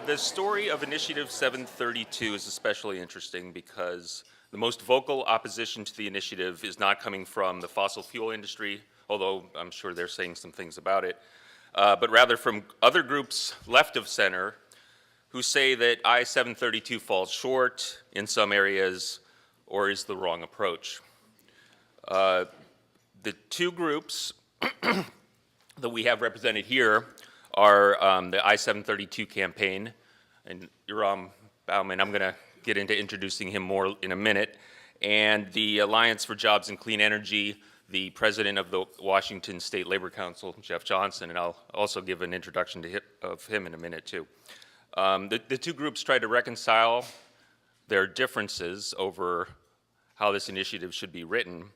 The story of Initiative 732 is especially interesting because the most vocal opposition to the initiative is not coming from the fossil fuel industry, although I'm sure they're saying some things about it, but rather from other groups left of center who say that I-732 falls short in some areas or is the wrong approach. The two groups that we have represented here are the I-732 campaign, and Yoram Bauman, I'm going to get into introducing him more in a minute, and the Alliance for Jobs and Clean Energy, the president of the Washington State Labor Council, Jeff Johnson, and I'll also give an introduction of him in a minute too. The two groups tried to reconcile their differences over how this initiative should be written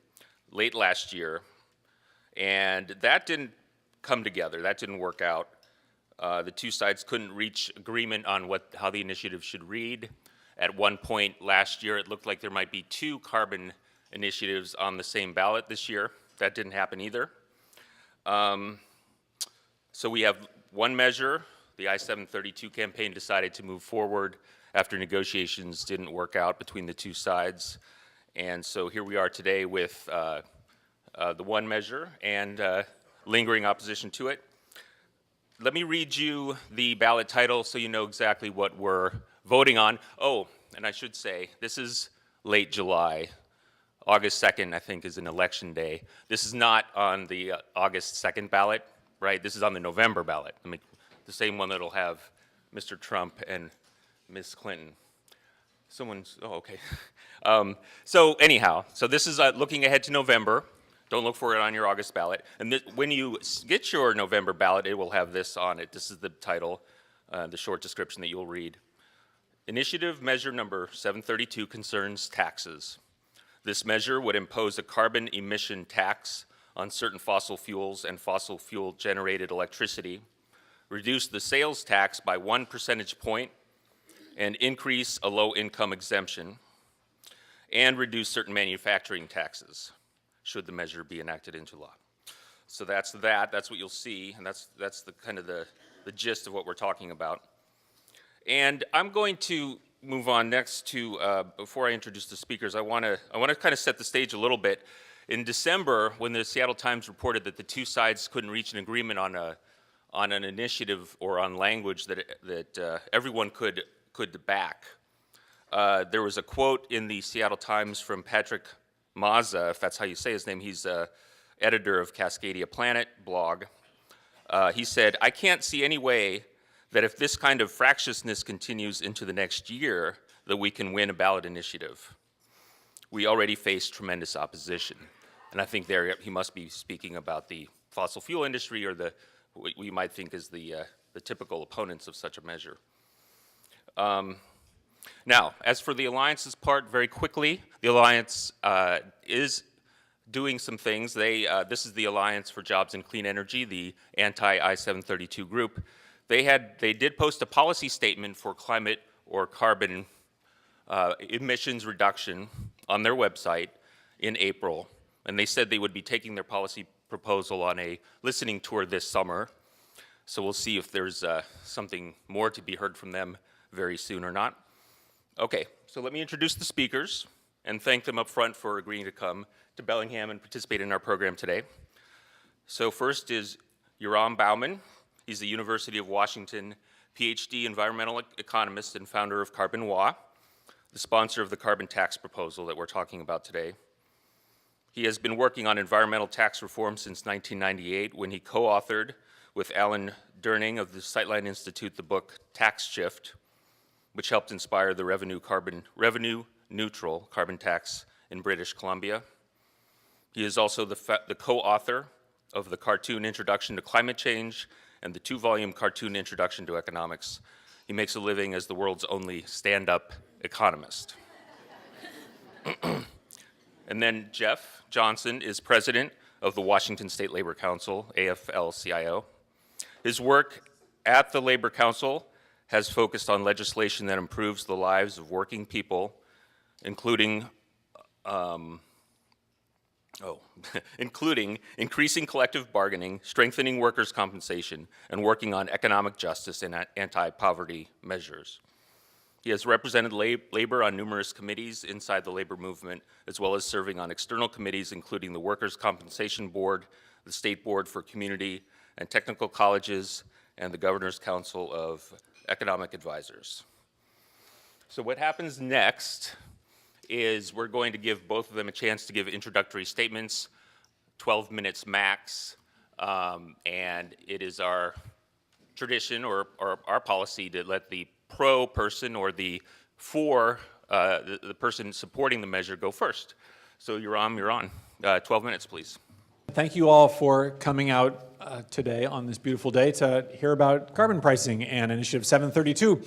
late last year, and that didn't come together. That didn't work out. The two sides couldn't reach agreement on how the initiative should read. At one point last year, it looked like there might be two carbon initiatives on the same ballot this year. That didn't happen either. So we have one measure. The I-732 campaign decided to move forward after negotiations didn't work out between the two sides. And so here we are today with the one measure and lingering opposition to it. Let me read you the ballot title so you know exactly what we're voting on. Oh, and I should say, this is late July. August 2nd, I think, is an election day. This is not on the August 2nd ballot, right? This is on the November ballot. I mean, the same one that'll have Mr. Trump and Ms. Clinton. Oh, okay. So anyhow, so this is looking ahead to November. Don't look for it on your August ballot. And when you get your November ballot, it will have this on it. This is the title, the short description that you'll read. Initiative measure number 732 concerns taxes. This measure would impose a carbon emission tax on certain fossil fuels and fossil fuel generated electricity, reduce the sales tax by 1 percentage point, and increase a low income exemption, and reduce certain manufacturing taxes, should the measure be enacted into law. So that's what you'll see, and that's the kind of the gist of what we're talking about. And I'm going to move on next to, before I introduce the speakers, I want to kind of set the stage a little bit. In December, when the Seattle Times reported that the two sides couldn't reach an agreement on an initiative or on language that everyone could back, there was a quote in the Seattle Times from Patrick Mazza, if that's how you say his name. He's editor of Cascadia Planet blog. He said, "I can't see any way that if this kind of fractiousness continues into the next year, that we can win a ballot initiative. We already face tremendous opposition." And I think there he must be speaking about the fossil fuel industry, or what we might think is the typical opponents of such a measure. Now, as for the Alliance's part, very quickly, the Alliance is doing some things. This is the Alliance for Jobs and Clean Energy, the anti-I-732 group. They did post a policy statement for climate or carbon emissions reduction on their website in April, and they said they would be taking their policy proposal on a listening tour this summer. So we'll see if there's something more to be heard from them very soon or not. Okay, so let me introduce the speakers and thank them up front for agreeing to come to Bellingham and participate in our program today. So first is Yoram Bauman. He's the University of Washington PhD environmental economist and founder of Carbon.cs, the sponsor of the carbon tax proposal that we're talking about today. He has been working on environmental tax reform since 1998, when he co-authored with Alan Durning of the Sightline Institute the book Tax Shift, which helped inspire the revenue-neutral carbon tax in British Columbia. He is also the co-author of the cartoon Introduction to Climate Change and the 2-volume cartoon Introduction to Economics. He makes a living as the world's only stand-up economist. And then Jeff Johnson is president of the Washington State Labor Council, AFL-CIO. His work at the Labor Council has focused on legislation that improves the lives of working people, including Oh, including increasing collective bargaining, strengthening workers' compensation, and working on economic justice and anti-poverty measures. He has represented labor on numerous committees inside the labor movement, as well as serving on external committees, including the Workers' Compensation Board, the State Board for Community and Technical Colleges, and the Governor's Council of Economic Advisors. So what happens next is we're going to give both of them a chance to give introductory statements, 12 minutes max, and it is our tradition or our policy to let the pro person or the the person supporting the measure go first. So Yoram, you're on. 12 minutes, please. Thank you all for coming out today on this beautiful day to hear about carbon pricing and Initiative 732.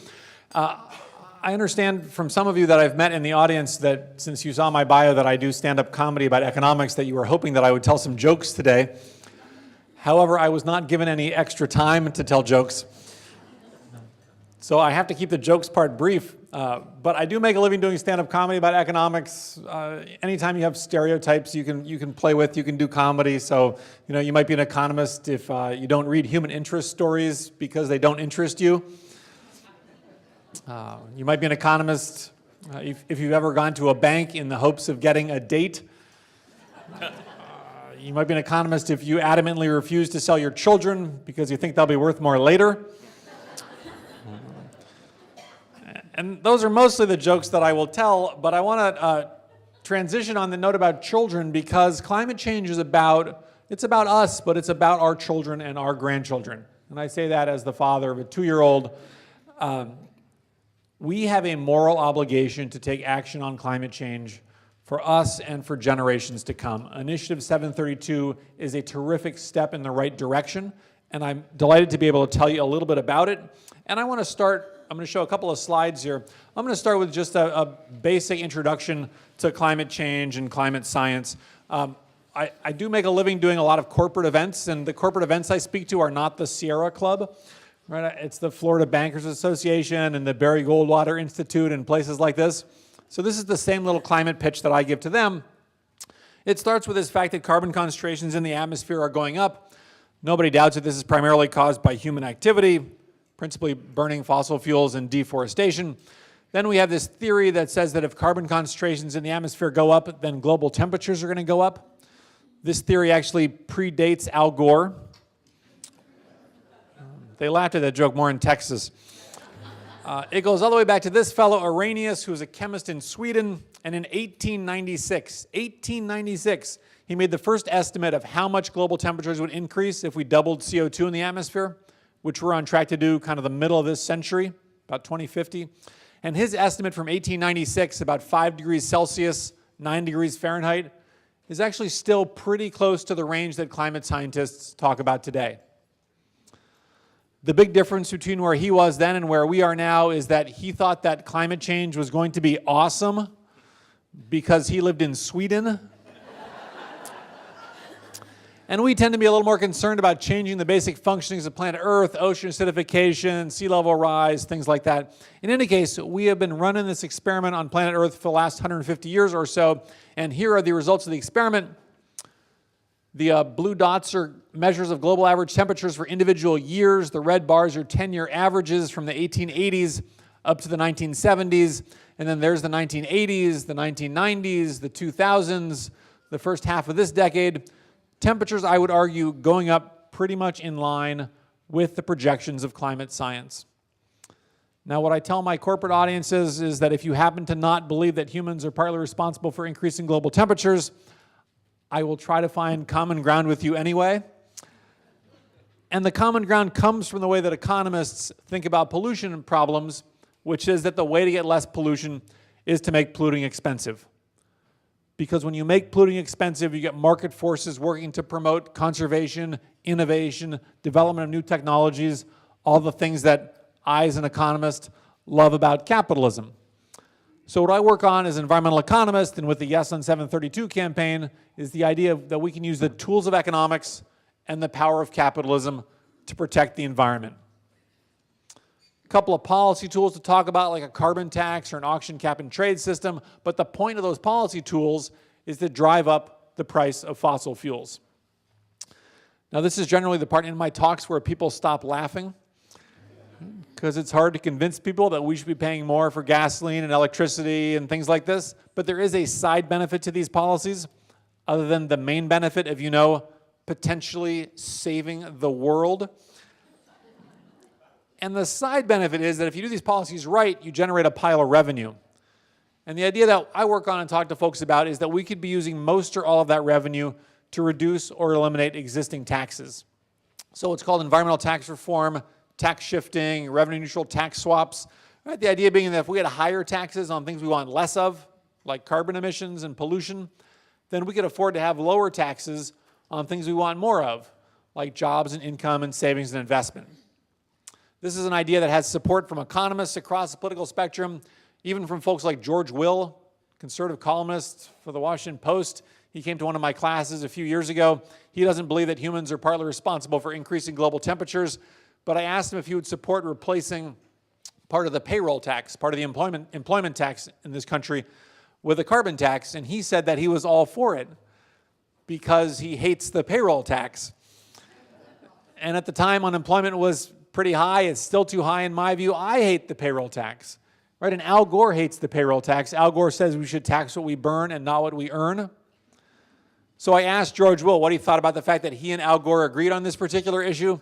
I understand from some of you that I've met in the audience that since you saw my bio that I do stand-up comedy about economics, that you were hoping that I would tell some jokes today. However, I was not given any extra time to tell jokes. So I have to keep the jokes part brief, but I do make a living doing stand-up comedy about economics. Anytime you have stereotypes you can play with, you can do comedy. So, you know, you might be an economist if you don't read human interest stories because they don't interest you. You might be an economist if you've ever gone to a bank in the hopes of getting a date. You might be an economist if you adamantly refuse to sell your children because you think they'll be worth more later. And those are mostly the jokes that I will tell, but I want to transition on the note about children because climate change is it's about us, but it's about our children and our grandchildren. And I say that as the father of a 2-year-old. We have a moral obligation to take action on climate change for us and for generations to come. Initiative 732 is a terrific step in the right direction, and I'm delighted to be able to tell you a little bit about it. And I want to start, I'm going to show a couple of slides here. I'm going to start with just a basic introduction to climate change and climate science. I do make a living doing a lot of corporate events, and the corporate events I speak to are not the Sierra Club. Right? It's the Florida Bankers Association and the Barry Goldwater Institute and places like this. So this is the same little climate pitch that I give to them. It starts with this fact that carbon concentrations in the atmosphere are going up. Nobody doubts that this is primarily caused by human activity, principally burning fossil fuels and deforestation. Then we have this theory that says that if carbon concentrations in the atmosphere go up, then global temperatures are going to go up. This theory actually predates Al Gore. They laughed at that joke more in Texas. It goes all the way back to this fellow, Arrhenius, who was a chemist in Sweden. And in 1896, he made the first estimate of how much global temperatures would increase if we doubled CO2 in the atmosphere, which we're on track to do kind of the middle of this century, about 2050. And his estimate from 1896, about 5 degrees Celsius, 9 degrees Fahrenheit, is actually still pretty close to the range that climate scientists talk about today. The big difference between where he was then and where we are now is that he thought that climate change was going to be awesome because he lived in Sweden. And we tend to be a little more concerned about changing the basic functionings of planet Earth, ocean acidification, sea level rise, things like that. In any case, we have been running this experiment on planet Earth for the last 150 years or so, and here are the results of the experiment. The blue dots are measures of global average temperatures for individual years. The red bars are 10-year averages from the 1880s up to the 1970s. And then there's the 1980s, the 1990s, the 2000s, the first half of this decade. Temperatures, I would argue, going up pretty much in line with the projections of climate science. Now, what I tell my corporate audiences is that if you happen to not believe that humans are partly responsible for increasing global temperatures, I will try to find common ground with you anyway. And the common ground comes from the way that economists think about pollution problems, which is that the way to get less pollution is to make polluting expensive. Because when you make polluting expensive, you get market forces working to promote conservation, innovation, development of new technologies, all the things that I, as an economist, love about capitalism. So what I work on as an environmental economist and with the Yes on 732 campaign is the idea that we can use the tools of economics and the power of capitalism to protect the environment. A couple of policy tools to talk about, like a carbon tax or an auction cap and trade system, but the point of those policy tools is to drive up the price of fossil fuels. Now, this is generally the part in my talks where people stop laughing, because it's hard to convince people that we should be paying more for gasoline and electricity and things like this. But there is a side benefit to these policies, other than the main benefit of, potentially saving the world. And the side benefit is that if you do these policies right, you generate a pile of revenue. And the idea that I work on and talk to folks about is that we could be using most or all of that revenue to reduce or eliminate existing taxes. So it's called environmental tax reform, tax shifting, revenue neutral tax swaps. Right? The idea being that if we had higher taxes on things we want less of, like carbon emissions and pollution, then we could afford to have lower taxes on things we want more of, like jobs and income and savings and investment. This is an idea that has support from economists across the political spectrum, even from folks like George Will, conservative columnist for the Washington Post. He came to one of my classes a few years ago. He doesn't believe that humans are partly responsible for increasing global temperatures, but I asked him if he would support replacing part of the payroll tax, part of the employment tax in this country with a carbon tax, and he said that he was all for it because he hates the payroll tax. And at the time, unemployment was pretty high. It's still too high in my view. I hate the payroll tax, right? And Al Gore hates the payroll tax. Al Gore says we should tax what we burn and not what we earn. So I asked George Will what he thought about the fact that he and Al Gore agreed on this particular issue.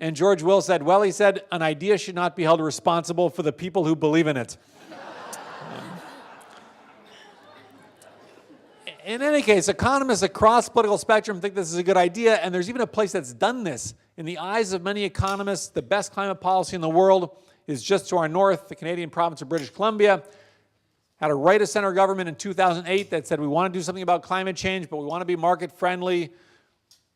And George Will said, well, he said, an idea should not be held responsible for the people who believe in it. In any case, economists across the political spectrum think this is a good idea, and there's even a place that's done this. In the eyes of many economists, the best climate policy in the world is just to our north. The Canadian province of British Columbia had a right-of-center government in 2008 that said we want to do something about climate change, but we want to be market-friendly.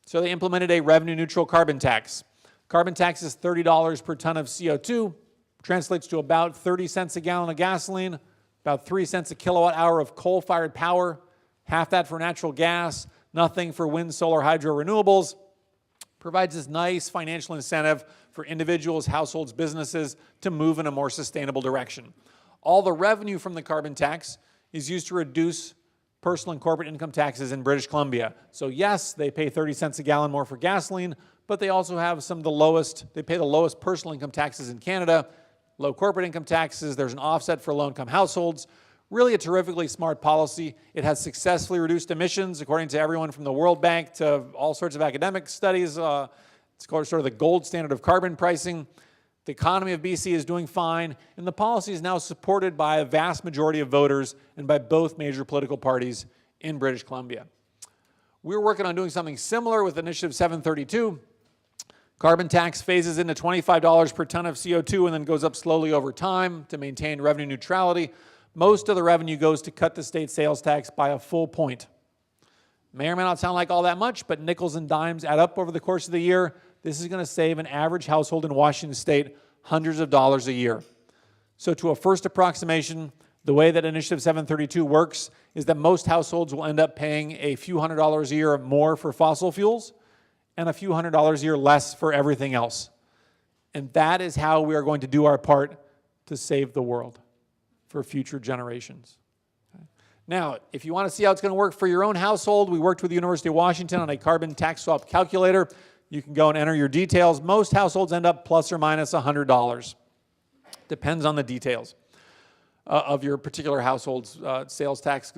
So they implemented a revenue-neutral carbon tax. Carbon tax is $30 per ton of CO2, translates to about 30 cents a gallon of gasoline, about 3 cents a kilowatt hour of coal-fired power, half that for natural gas, nothing for wind, solar, hydro, renewables. Provides this nice financial incentive for individuals, households, businesses to move in a more sustainable direction. All the revenue from the carbon tax is used to reduce personal and corporate income taxes in British Columbia. So yes, they pay 30 cents a gallon more for gasoline, but they also have some of the lowest, they pay the lowest personal income taxes in Canada, low corporate income taxes. There's an offset for low-income households. Really a terrifically smart policy. It has successfully reduced emissions, according to everyone from the World Bank to all sorts of academic studies. It's called sort of the gold standard of carbon pricing. The economy of BC is doing fine, and the policy is now supported by a vast majority of voters and by both major political parties in British Columbia. We're working on doing something similar with Initiative 732. Carbon tax phases into $25 per ton of CO2 and then goes up slowly over time to maintain revenue neutrality. Most of the revenue goes to cut the state sales tax by a full point. May or may not sound like all that much, but nickels and dimes add up over the course of the year. This is going to save an average household in Washington state hundreds of dollars a year. So to a first approximation, the way that Initiative 732 works is that most households will end up paying a few $100s a year more for fossil fuels and a few $100s a year less for everything else. And that is how we are going to do our part to save the world for future generations. Okay. Now, if you want to see how it's going to work for your own household, we worked with the University of Washington on a carbon tax swap calculator. You can go and enter your details. Most households end up plus or minus $100. Depends on the details of your particular household's sales tax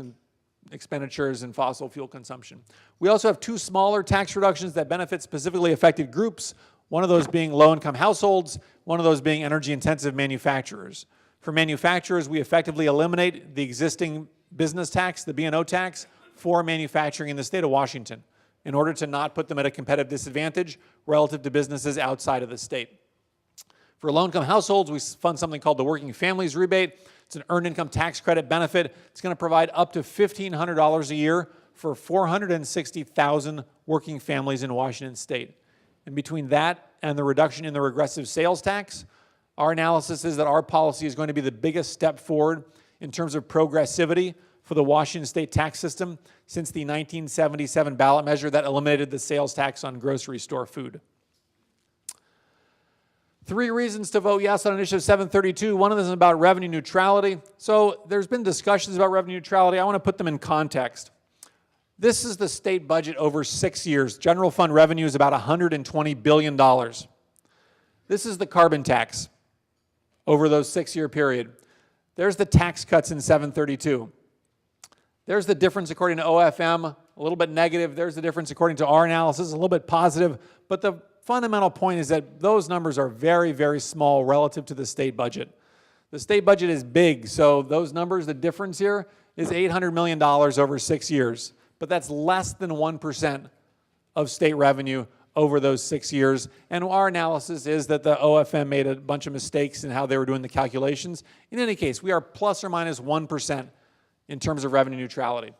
expenditures and fossil fuel consumption. We also have two smaller tax reductions that benefit specifically affected groups, one of those being low-income households, one of those being energy-intensive manufacturers. For manufacturers, we effectively eliminate the existing business tax, the B&O tax, for manufacturing in the state of Washington in order to not put them at a competitive disadvantage relative to businesses outside of the state. For low-income households, we fund something called the Working Families Rebate. It's an earned income tax credit benefit. It's going to provide up to $1,500 a year for 460,000 working families in Washington state. And between that and the reduction in the regressive sales tax, our analysis is that our policy is going to be the biggest step forward in terms of progressivity for the Washington state tax system since the 1977 ballot measure that eliminated the sales tax on grocery store food. 3 reasons to vote yes on Initiative 732. One of them is about revenue neutrality. So there's been discussions about revenue neutrality. I want to put them in context. This is the state budget over 6 years. General fund revenue is about $120 billion. This is the carbon tax over those 6-year period. There's the tax cuts in 732. There's the difference according to OFM, a little bit negative. There's the difference according to our analysis, a little bit positive. But the fundamental point is that those numbers are very, very small relative to the state budget. The state budget is big, so those numbers, the difference here is $800 million over 6 years. But that's less than 1% of state revenue over those 6 years. And our analysis is that the OFM made a bunch of mistakes in how they were doing the calculations. In any case, we are plus or minus 1% in terms of revenue neutrality.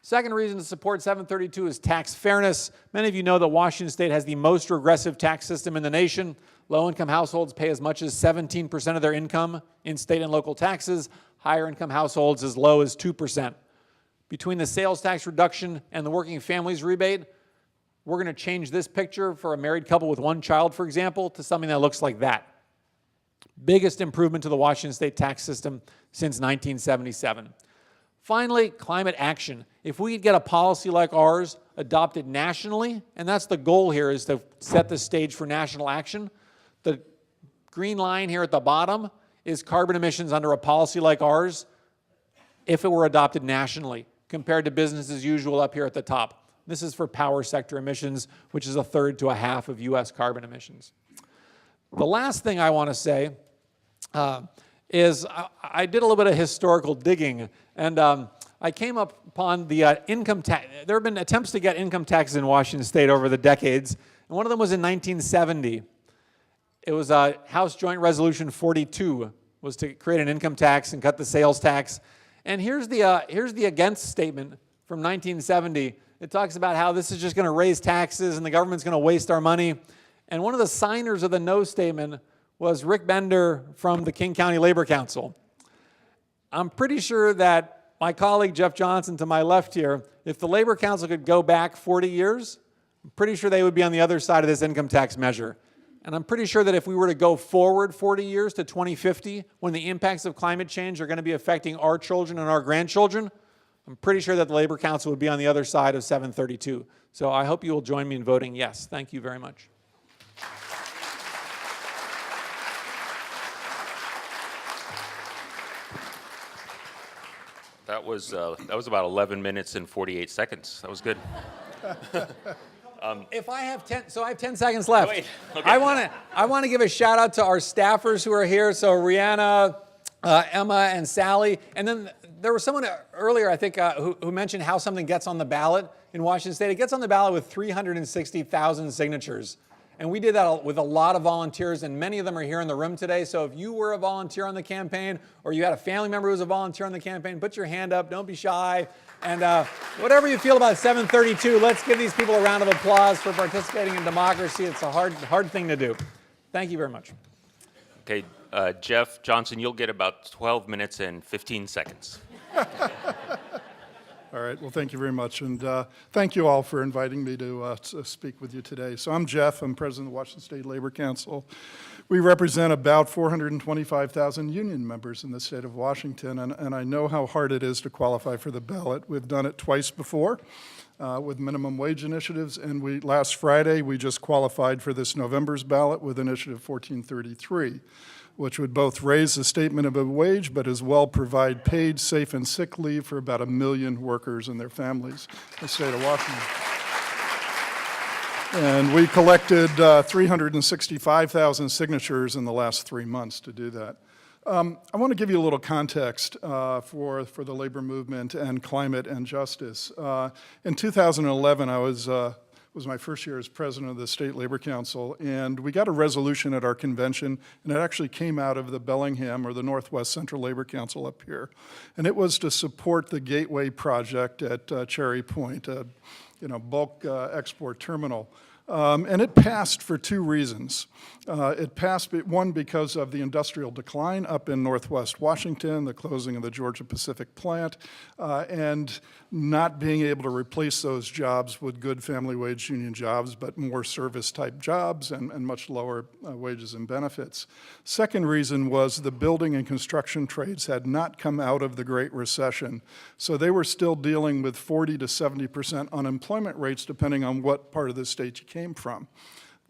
Second reason to support 732 is tax fairness. Many of you know that Washington State has the most regressive tax system in the nation. Low-income households pay as much as 17% of their income in state and local taxes. Higher-income households as low as 2%. Between the sales tax reduction and the working families rebate, we're going to change this picture for a married couple with one child, for example, to something that looks like that. Biggest improvement to the Washington State tax system since 1977. Finally, climate action. If we could get a policy like ours adopted nationally, and that's the goal here, is to set the stage for national action. The green line here at the bottom is carbon emissions under a policy like ours if it were adopted nationally, compared to business as usual up here at the top. This is for power sector emissions, which is 1/3 to 1/2 of US carbon emissions. The last thing I want to say is I did a little bit of historical digging, and I came upon the income tax. There have been attempts to get income taxes in Washington State over the decades, and one of them was in 1970. It was House Joint Resolution 42, was to create an income tax and cut the sales tax. And here's the against statement from 1970. It talks about how this is just going to raise taxes and the government's going to waste our money. And one of the signers of the no statement was Rick Bender from the King County Labor Council. I'm pretty sure that my colleague Jeff Johnson to my left here, if the Labor Council could go back 40 years, I'm pretty sure they would be on the other side of this income tax measure. And I'm pretty sure that if we were to go forward 40 years to 2050, when the impacts of climate change are going to be affecting our children and our grandchildren, I'm pretty sure that the Labor Council would be on the other side of 732. So I hope you will join me in voting yes. Thank you very much. That was about 11 minutes and 48 seconds. That was good. If I have 10, so I have 10 seconds left. Wait, okay. I want to give a shout out to our staffers who are here. So Rihanna, Emma, and Sally. And then there was someone earlier, I think, who mentioned how something gets on the ballot in Washington State. It gets on the ballot with 360,000 signatures. And we did that with a lot of volunteers, and many of them are here in the room today. So if you were a volunteer on the campaign, or you had a family member who was a volunteer on the campaign, put your hand up. Don't be shy. And whatever you feel about 732, let's give these people a round of applause for participating in democracy. It's a hard thing to do. Thank you very much. Okay, Jeff Johnson, you'll get about 12 minutes and 15 seconds. All right, well, thank you very much, and thank you all for inviting me to speak with you today. So I'm Jeff, I'm president of the Washington State Labor Council. We represent about 425,000 union members in the state of Washington, and I know how hard it is to qualify for the ballot. We've done it twice before with minimum wage initiatives, and last Friday we just qualified for this November's ballot with Initiative 1433. Which would both raise the state minimum wage, but as well provide paid, safe, and sick leave for about 1 million workers and their families in the state of Washington. And we collected 365,000 signatures in the last 3 months to do that. I want to give you a little context for the labor movement and climate and justice. In 2011, was my first year as president of the State Labor Council, and we got a resolution at our convention, and it actually came out of the Bellingham, or the Northwest Central Labor Council up here. And it was to support the Gateway project at Cherry Point, a bulk export terminal. And it passed for two reasons. It passed, one, because of the industrial decline up in Northwest Washington, the closing of the Georgia Pacific plant, and not being able to replace those jobs with good family wage union jobs, but more service-type jobs and much lower wages and benefits. Second reason was the building and construction trades had not come out of the Great Recession, so they were still dealing with 40 to 70% unemployment rates, depending on what part of the state you came from.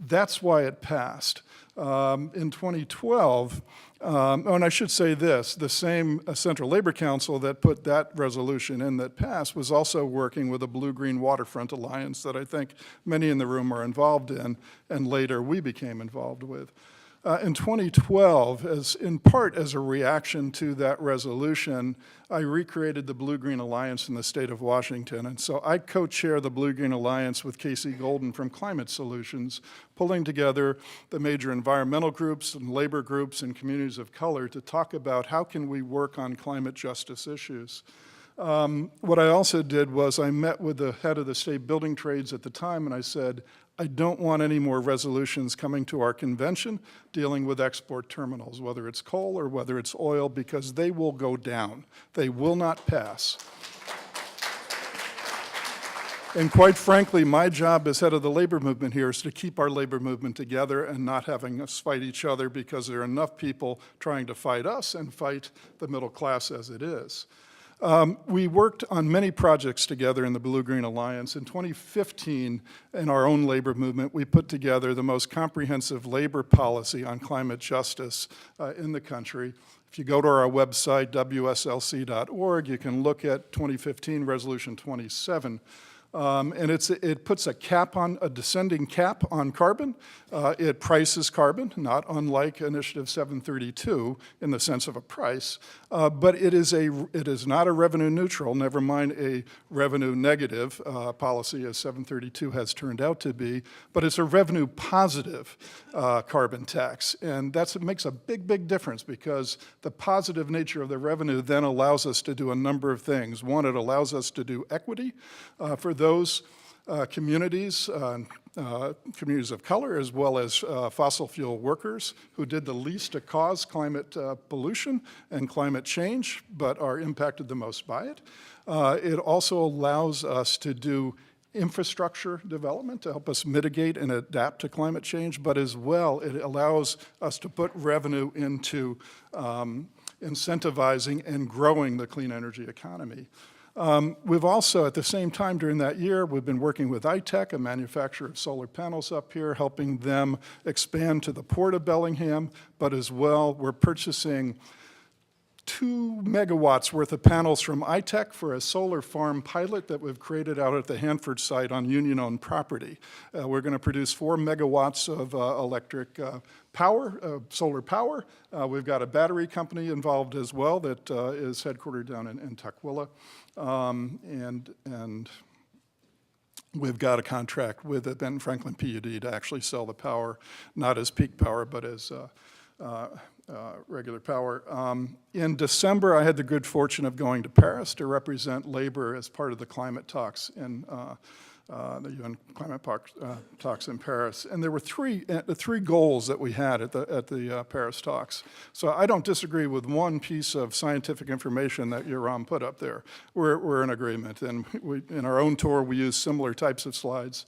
That's why it passed. In 2012, and I should say this, the same Central Labor Council that put that resolution in that passed was also working with a Blue-Green Waterfront Alliance that I think many in the room are involved in, and later we became involved with. In 2012, in part as a reaction to that resolution, I recreated the Blue-Green Alliance in the state of Washington. And so I co-chair the Blue-Green Alliance with Casey Golden from Climate Solutions, pulling together the major environmental groups and labor groups and communities of color to talk about how can we work on climate justice issues. What I also did was I met with the head of the state building trades at the time, and I said, I don't want any more resolutions coming to our convention dealing with export terminals, whether it's coal or whether it's oil, because they will go down. They will not pass. And quite frankly, my job as head of the labor movement here is to keep our labor movement together and not having us fight each other, because there are enough people trying to fight us and fight the middle class as it is. We worked on many projects together in the Blue-Green Alliance. In 2015, in our own labor movement, we put together the most comprehensive labor policy on climate justice in the country. If you go to our website, wslc.org, you can look at 2015 Resolution 27. And it puts a descending cap on carbon. It prices carbon, not unlike Initiative 732 in the sense of a price, but it is not a revenue neutral, never mind a revenue negative policy as 732 has turned out to be, but it's a revenue positive carbon tax. And it makes a big, big difference, because the positive nature of the revenue then allows us to do a number of things. One, it allows us to do equity for those communities, communities of color, as well as fossil fuel workers who did the least to cause climate pollution and climate change, but are impacted the most by it. It also allows us to do infrastructure development to help us mitigate and adapt to climate change, but as well, it allows us to put revenue into incentivizing and growing the clean energy economy. We've also, at the same time during that year, we've been working with iTech, a manufacturer of solar panels up here, helping them expand to the port of Bellingham, but as well, we're purchasing 2 megawatts worth of panels from iTech for a solar farm pilot that we've created out at the Hanford site on union-owned property. We're going to produce 4 megawatts of electric power, solar power. We've got a battery company involved as well that is headquartered down in Tukwila. And we've got a contract with the Ben Franklin PUD to actually sell the power, not as peak power, but as regular power. In December, I had the good fortune of going to Paris to represent labor as part of the climate talks in the UN climate talks in Paris. And there were three goals that we had at the Paris talks. So I don't disagree with one piece of scientific information that Yoram put up there. We're in agreement. And in our own tour, we use similar types of slides.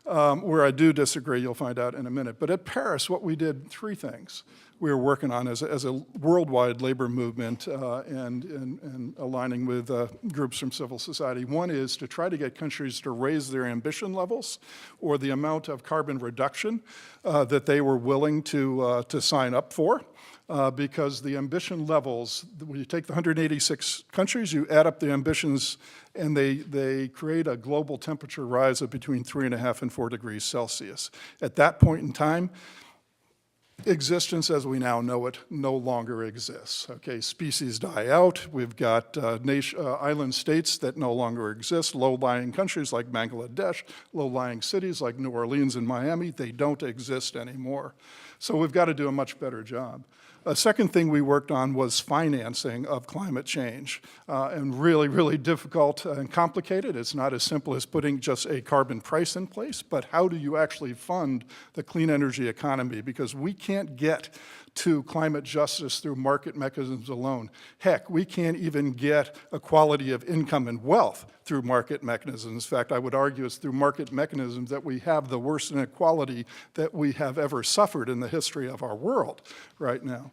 Where I do disagree, you'll find out in a minute. But at Paris, what we did, 3 things we were working on as a worldwide labor movement and aligning with groups from civil society. One is to try to get countries to raise their ambition levels or the amount of carbon reduction that they were willing to sign up for. Because the ambition levels, when you take the 186 countries, you add up the ambitions, and they create a global temperature rise of between 3.5 and 4 degrees Celsius. At that point in time, existence as we now know it no longer exists. Okay, species die out. We've got island states that no longer exist, low-lying countries like Bangladesh, low-lying cities like New Orleans and Miami, they don't exist anymore. So we've got to do a much better job. A second thing we worked on was financing of climate change, and really, really difficult and complicated. It's not as simple as putting just a carbon price in place, but how do you actually fund the clean energy economy? Because we can't get to climate justice through market mechanisms alone. Heck, we can't even get equality of income and wealth through market mechanisms. In fact, I would argue it's through market mechanisms that we have the worst inequality that we have ever suffered in the history of our world right now.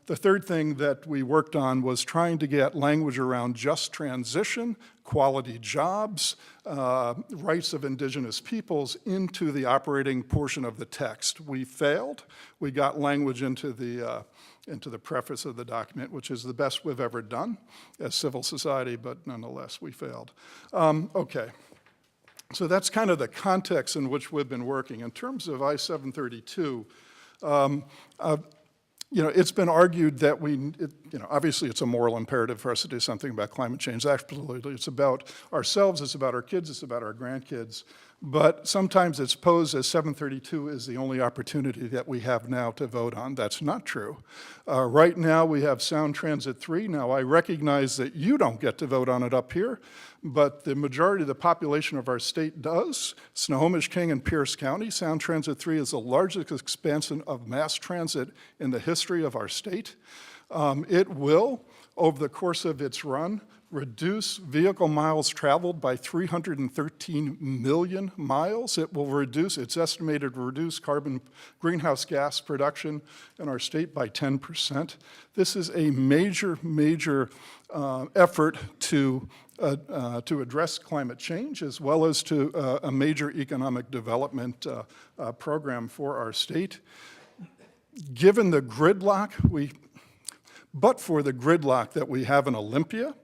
The third thing that we worked on was trying to get language around just transition, quality jobs, rights of indigenous peoples into the operating portion of the text. We failed. We got language into the preface of the document, which is the best we've ever done as civil society, but nonetheless, we failed. Okay. So that's kind of the context in which we've been working. In terms of I-732, it's been argued that obviously it's a moral imperative for us to do something about climate change. Absolutely, it's about ourselves, it's about our kids, it's about our grandkids. But sometimes it's posed as 732 is the only opportunity that we have now to vote on. That's not true. Right now we have Sound Transit 3. Now I recognize that you don't get to vote on it up here, but the majority of the population of our state does. Snohomish, King, and Pierce County. Sound Transit 3 is the largest expansion of mass transit in the history of our state. It will, over the course of its run, reduce vehicle miles traveled by 313 million miles. It will reduce, it's estimated to reduce greenhouse gas production in our state by 10%. This is a major, major effort to address climate change, as well as to a major economic development program for our state. Given the gridlock, but for the gridlock that we have in Olympia,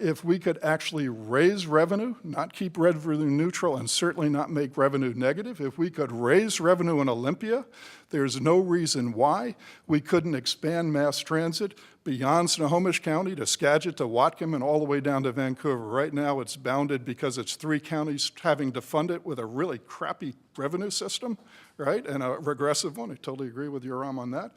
if we could actually raise revenue, not keep revenue neutral, and certainly not make revenue negative, if we could raise revenue in Olympia, there's no reason why we couldn't expand mass transit beyond Snohomish County to Skagit to Whatcom and all the way down to Vancouver. Right now it's bounded because it's 3 counties having to fund it with a really crappy revenue system, right, and a regressive one. I totally agree with Yoram on that.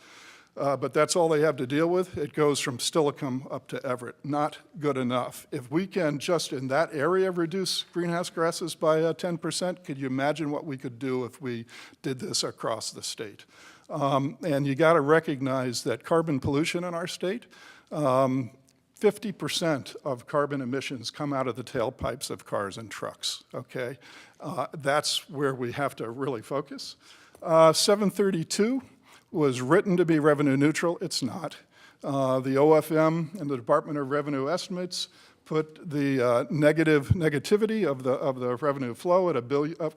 But that's all they have to deal with. It goes from Stillicum up to Everett. Not good enough. If we can just in that area reduce greenhouse gases by 10%, could you imagine what we could do if we did this across the state? And you got to recognize that carbon pollution in our state, 50% of carbon emissions come out of the tailpipes of cars and trucks, okay? That's where we have to really focus. 732 was written to be revenue neutral. It's not. The OFM and the Department of Revenue estimates put the negativity of the revenue flow at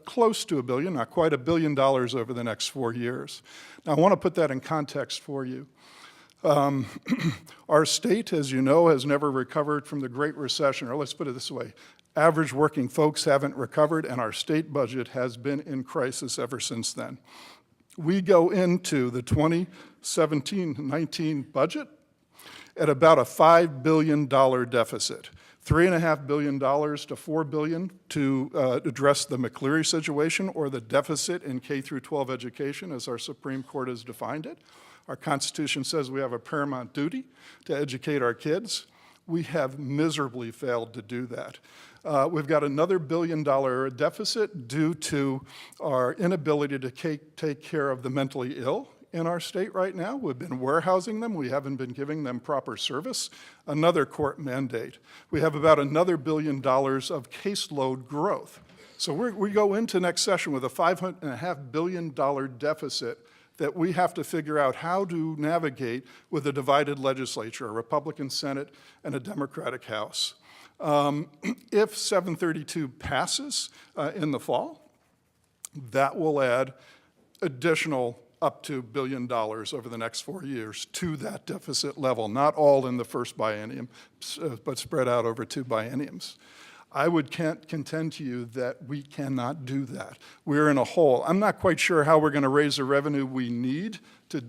close to $1 billion, not quite $1 billion over the next 4 years. Now I want to put that in context for you. Our state, as you know, has never recovered from the Great Recession, or let's put it this way, average working folks haven't recovered, and our state budget has been in crisis ever since then. We go into the 2017-19 budget at about a $5 billion deficit. $3.5 billion to $4 billion to address the McCleary situation or the deficit in K through 12 education as our Supreme Court has defined it. Our Constitution says we have a paramount duty to educate our kids. We have miserably failed to do that. We've got another $1 billion deficit due to our inability to take care of the mentally ill in our state right now. We've been warehousing them. We haven't been giving them proper service. Another court mandate. We have about another $1 billion of caseload growth. So we go into next session with a $5.5 billion deficit that we have to figure out how to navigate with a divided legislature, a Republican Senate and a Democratic House. If 732 passes in the fall, that will add additional up to $1 billion over the next 4 years to that deficit level, not all in the first biennium, but spread out over 2 bienniums. I would contend to you that we cannot do that. We're in a hole. I'm not quite sure how we're going to raise the revenue we need to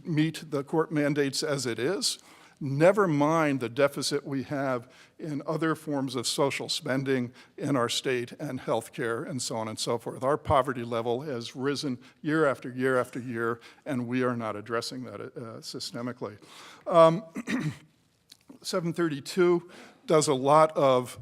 meet the court mandates as it is. never mind the deficit we have in other forms of social spending in our state and healthcare and so on and so forth. Our poverty level has risen year after year after year, and we are not addressing that systemically. 732 does a lot of,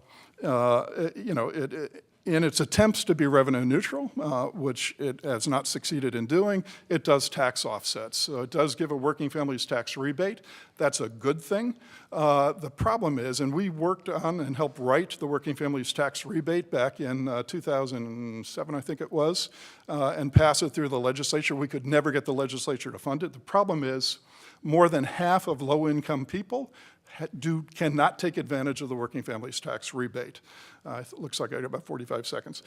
in its attempts to be revenue neutral, which it has not succeeded in doing, it does tax offsets. So it does give a working family's tax rebate. That's a good thing. The problem is, and we worked on and helped write the working family's tax rebate back in 2007, I think it was, and pass it through the legislature. We could never get the legislature to fund it. The problem is, more than half of low-income people cannot take advantage of the working family's tax rebate. It looks like I got about 45 seconds.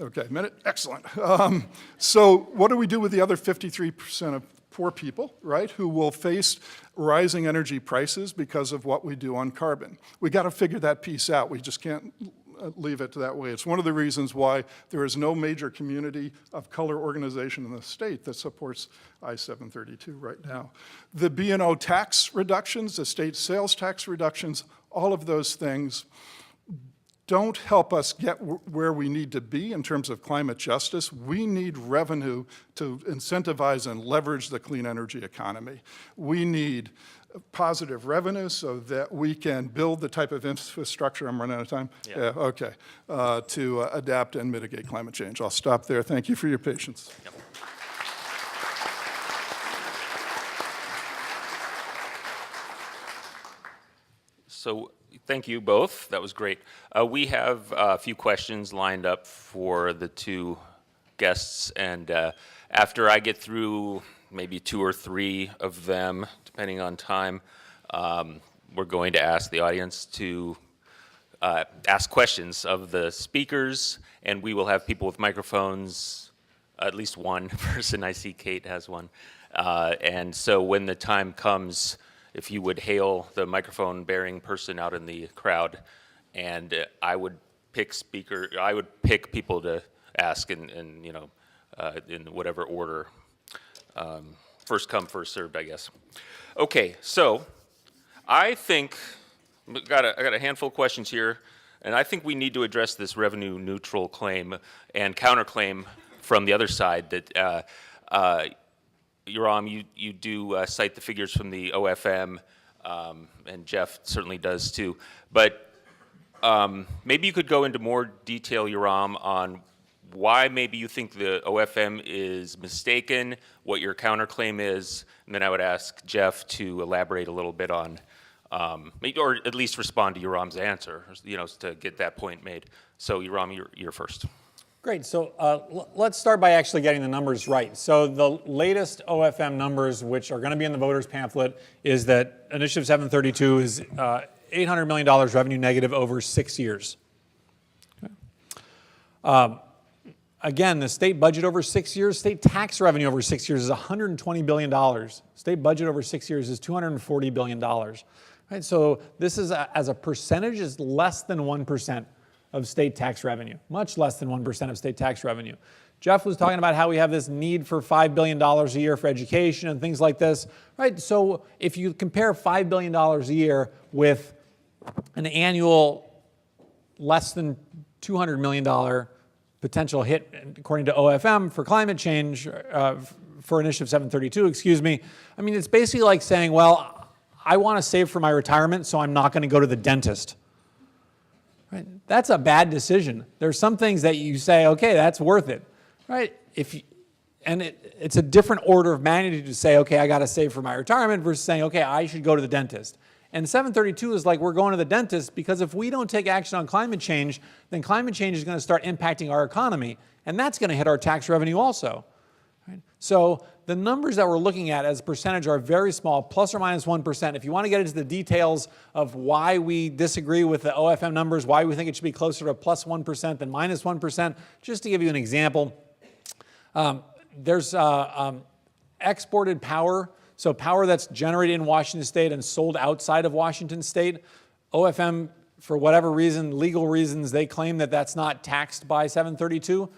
Okay, minute, excellent. So what do we do with the other 53% of poor people, right, who will face rising energy prices because of what we do on carbon? We got to figure that piece out. We just can't leave it that way. It's one of the reasons why there is no major community of color organization in the state that supports I-732 right now. The B&O tax reductions, the state sales tax reductions, all of those things don't help us get where we need to be in terms of climate justice. We need revenue to incentivize and leverage the clean energy economy. We need positive revenue so that we can build the type of infrastructure, I'm running out of time? Yeah, okay, to adapt and mitigate climate change. I'll stop there. Thank you for your patience. Yep. So thank you both. That was great. We have a few questions lined up for the two guests, and after I get through maybe 2 or 3 of them, depending on time, we're going to ask the audience to ask questions of the speakers, and we will have people with microphones, at least one person. I see Kate has one. And so when the time comes, if you would hail the microphone-bearing person out in the crowd, and I would pick people to ask in whatever order. First come, first served, I guess. Okay, so I think I got a handful of questions here, and I think we need to address this revenue neutral claim and counterclaim from the other side that Yoram, you do cite the figures from the OFM, and Jeff certainly does too. But maybe you could go into more detail, Yoram, on why maybe you think the OFM is mistaken, what your counterclaim is, and then I would ask Jeff to elaborate a little bit on, or at least respond to Yoram's answer, to get that point made. So Yoram, you're first. Great. So let's start by actually getting the numbers right. So the latest OFM numbers, which are going to be in the voters pamphlet, is that Initiative 732 is $800 million revenue negative over 6 years. Okay. Again, the state budget over 6 years, state tax revenue over 6 years is $120 billion. State budget over 6 years is $240 billion. Right? So this is, as a percentage, is less than 1% of state tax revenue, much less than 1% of state tax revenue. Jeff was talking about how we have this need for $5 billion a year for education and things like this, right? So if you compare $5 billion a year with an annual less than $200 million potential hit, according to OFM, for climate change, for Initiative 732, excuse me, I mean, it's basically like saying, well, I want to save for my retirement, so I'm not going to go to the dentist. Right? That's a bad decision. There's some things that you say, okay, that's worth it, right? It's a different order of magnitude to say, okay, I got to save for my retirement versus saying, okay, I should go to the dentist. And 732 is like we're going to the dentist because if we don't take action on climate change, then climate change is going to start impacting our economy, and that's going to hit our tax revenue also. Right? So the numbers that we're looking at as a percentage are very small, plus or minus 1%. If you want to get into the details of why we disagree with the OFM numbers, why we think it should be closer to plus 1% than minus 1%, just to give you an example, there's exported power, so power that's generated in Washington State and sold outside of Washington State. OFM, for whatever reason, legal reasons, they claim that that's not taxed by 732.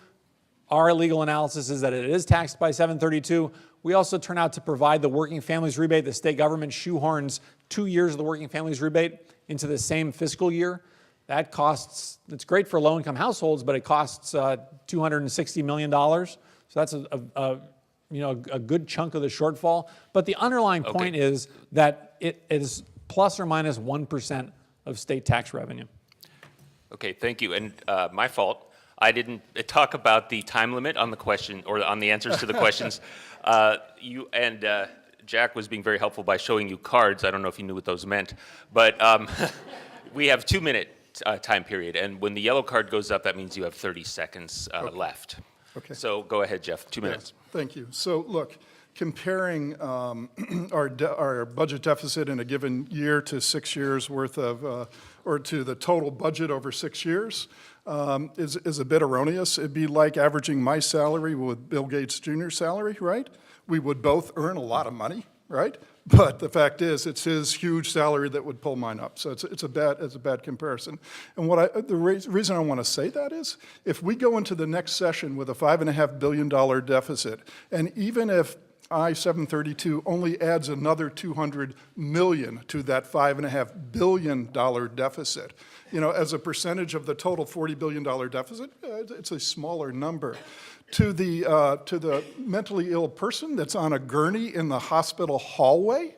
Our legal analysis is that it is taxed by 732. We also turn out to provide the working families rebate. The state government shoehorns 2 years of the working families rebate into the same fiscal year. That costs, it's great for low-income households, but it costs $260 million. So that's a good chunk of the shortfall. But the underlying point is that it is plus or minus 1% of state tax revenue. Okay, thank you. And my fault. I didn't talk about the time limit on the question or on the answers to the questions. Jack was being very helpful by showing you cards. I don't know if you knew what those meant, but we have 2-minute time period, and when the yellow card goes up, that means you have 30 seconds left. Okay. So go ahead, Jeff. 2 minutes. Yes, thank you. So look, comparing our budget deficit in a given year to 6 years worth of, or to the total budget over 6 years is a bit erroneous. It'd be like averaging my salary with Bill Gates Jr.'s salary, right? We would both earn a lot of money, right? But the fact is, it's his huge salary that would pull mine up. So it's a bad comparison. And the reason I want to say that is, if we go into the next session with a $5.5 billion deficit, and even if I-732 only adds another $200 million to that $5.5 billion deficit, as a percentage of the total $40 billion deficit, it's a smaller number. To the mentally ill person that's on a gurney in the hospital hallway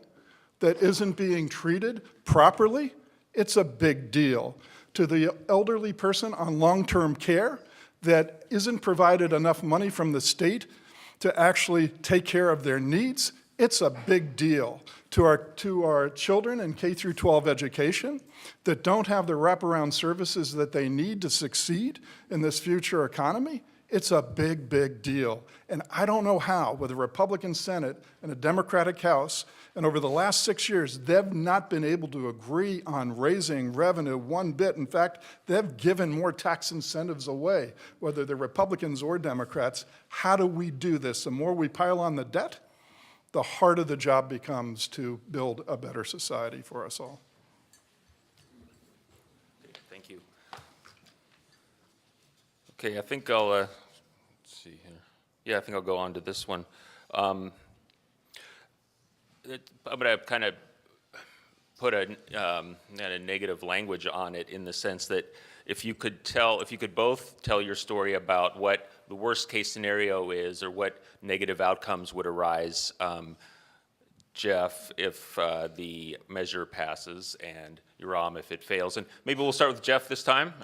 that isn't being treated properly, it's a big deal. To the elderly person on long-term care that isn't provided enough money from the state to actually take care of their needs, it's a big deal. To our children in K through 12 education that don't have the wraparound services that they need to succeed in this future economy, it's a big, big deal. And I don't know how, with a Republican Senate and a Democratic House, and over the last 6 years, they've not been able to agree on raising revenue one bit. In fact, they've given more tax incentives away, whether they're Republicans or Democrats. How do we do this? The more we pile on the debt, the harder the job becomes to build a better society for us all. Thank you. Okay, I think I'll, let's see here. Yeah, I think I'll go on to this one. I'm going to kind of put a negative language on it in the sense that if you could both tell your story about what the worst case scenario is or what negative outcomes would arise, Jeff, if the measure passes, and Yoram if it fails. And maybe we'll start with Jeff this time,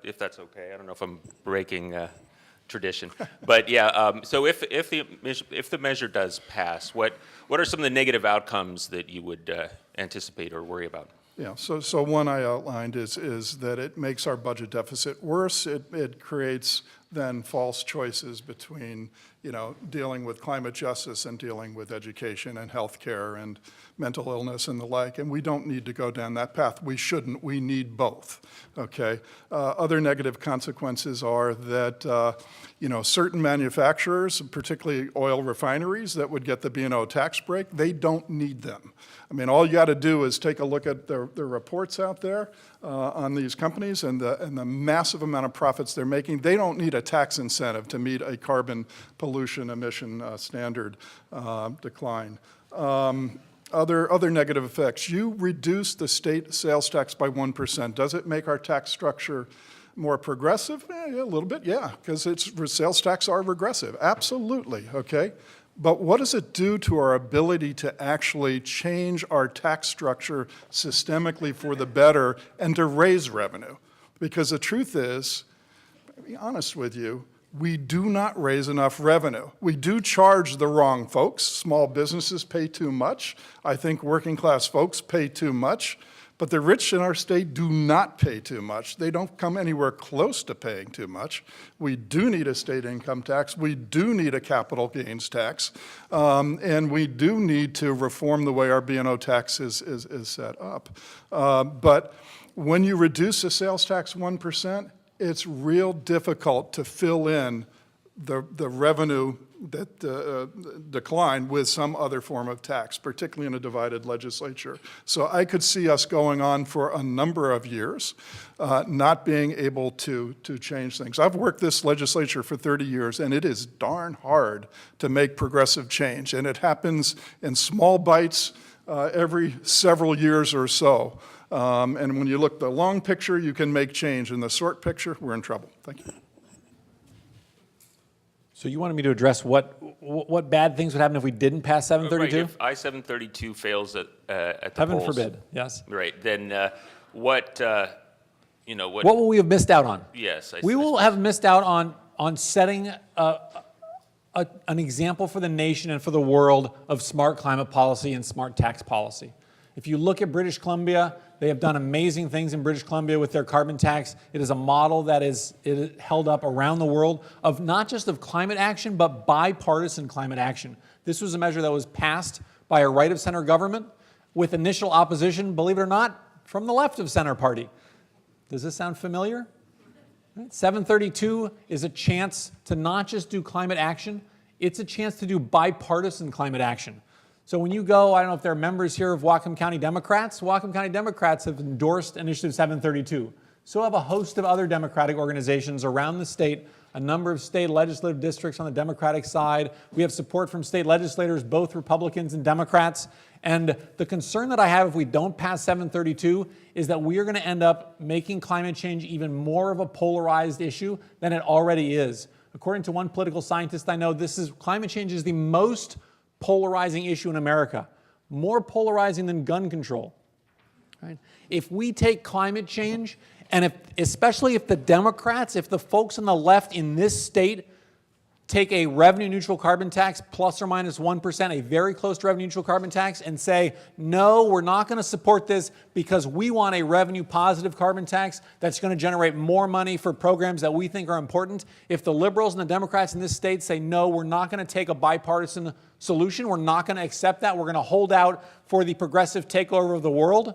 if that's okay. I don't know if I'm breaking tradition. But yeah, so if the measure does pass, what are some of the negative outcomes that you would anticipate or worry about? Yeah, so one I outlined is that it makes our budget deficit worse. It creates then false choices between, dealing with climate justice and dealing with education and healthcare and mental illness and the like. And we don't need to go down that path. We shouldn't. We need both. Okay. Other negative consequences are that certain manufacturers, particularly oil refineries that would get the B&O tax break, they don't need them. I mean, all you got to do is take a look at the reports out there on these companies and the massive amount of profits they're making. They don't need a tax incentive to meet a carbon pollution emission standard decline. Other negative effects. You reduce the state sales tax by 1%. Does it make our tax structure more progressive? Yeah, a little bit, yeah, because sales tax are regressive. Absolutely, okay? But what does it do to our ability to actually change our tax structure systemically for the better and to raise revenue? Because the truth is, to be honest with you, we do not raise enough revenue. We do charge the wrong folks. Small businesses pay too much. I think working class folks pay too much. But the rich in our state do not pay too much. They don't come anywhere close to paying too much. We do need a state income tax. We do need a capital gains tax. And we do need to reform the way our B&O tax is set up. But when you reduce the sales tax 1%, it's real difficult to fill in the revenue that decline with some other form of tax, particularly in a divided legislature. So I could see us going on for a number of years, not being able to change things. I've worked this legislature for 30 years, and it is darn hard to make progressive change. And it happens in small bites every several years or so. And when you look at the long picture, you can make change. In the short picture, we're in trouble. Thank you. So you wanted me to address what bad things would happen if we didn't pass 732? Right, if I-732 fails at the Heaven polls. forbid, yes. Right, then what, what? What will we have missed out on? Yes. We will have missed out on setting an example for the nation and for the world of smart climate policy and smart tax policy. If you look at British Columbia, they have done amazing things in British Columbia with their carbon tax. It is a model that is held up around the world of not just of climate action, but bipartisan climate action. This was a measure that was passed by a right-of-center government with initial opposition, believe it or not, from the left-of-center party. Does this sound familiar? 732 is a chance to not just do climate action, it's a chance to do bipartisan climate action. So when you go, I don't know if there are members here of Whatcom County Democrats. Whatcom County Democrats have endorsed Initiative 732. So have a host of other Democratic organizations around the state, a number of state legislative districts on the Democratic side. We have support from state legislators, both Republicans and Democrats. And the concern that I have if we don't pass 732 is that we are going to end up making climate change even more of a polarized issue than it already is. According to one political scientist I know, climate change is the most polarizing issue in America, more polarizing than gun control. Right? If we take climate change, and especially if the Democrats, if the folks on the left in this state take a revenue-neutral carbon tax, plus or minus 1%, a very close to revenue-neutral carbon tax, and say, no, we're not going to support this because we want a revenue-positive carbon tax that's going to generate more money for programs that we think are important. If the liberals and the Democrats in this state say, no, we're not going to take a bipartisan solution, we're not going to accept that, we're going to hold out for the progressive takeover of the world,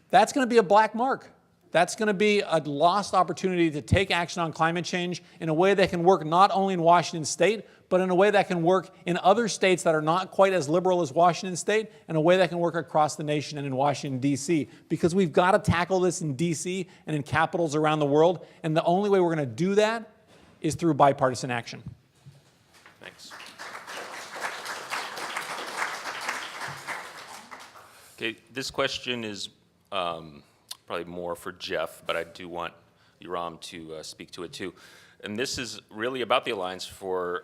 that's going to be a black mark. That's going to be a lost opportunity to take action on climate change in a way that can work not only in Washington State, but in a way that can work in other states that are not quite as liberal as Washington State, in a way that can work across the nation and in Washington, D.C. Because we've got to tackle this in D.C. and in capitals around the world, and the only way we're going to do that is through bipartisan action. Thanks. Okay, this question is probably more for Jeff, but I do want Yoram to speak to it too. And this is really about the Alliance for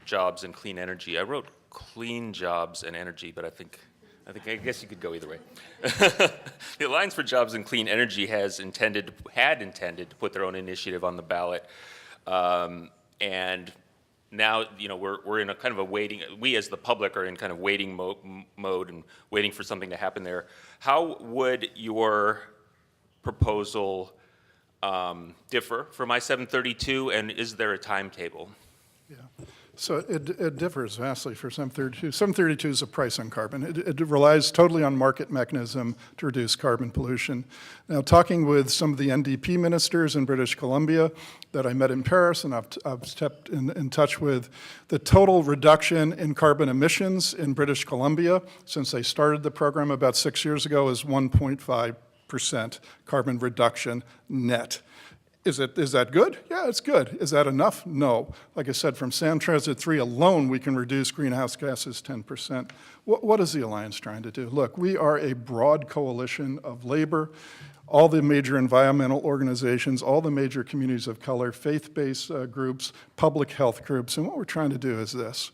Jobs and Clean Energy. I wrote clean jobs and energy, but I guess you could go either way. The Alliance for Jobs and Clean Energy had intended to put their own initiative on the ballot, and now, we're in a kind of a waiting, we as the public are in kind of waiting mode and waiting for something to happen there. How would your proposal differ from I-732, and is there a timetable? Yeah. So it differs vastly for 732. 732 is a price on carbon. It relies totally on market mechanism to reduce carbon pollution. Now, talking with some of the NDP ministers in British Columbia that I met in Paris, and I've stepped in touch with, the total reduction in carbon emissions in British Columbia since they started the program about 6 years ago is 1.5% carbon reduction net. Is that good? Yeah, it's good. Is that enough? No. Like I said, from Sam Transit 3 alone, we can reduce greenhouse gases 10%. What is the Alliance trying to do? Look, we are a broad coalition of labor, all the major environmental organizations, all the major communities of color, faith-based groups, public health groups, and what we're trying to do is this.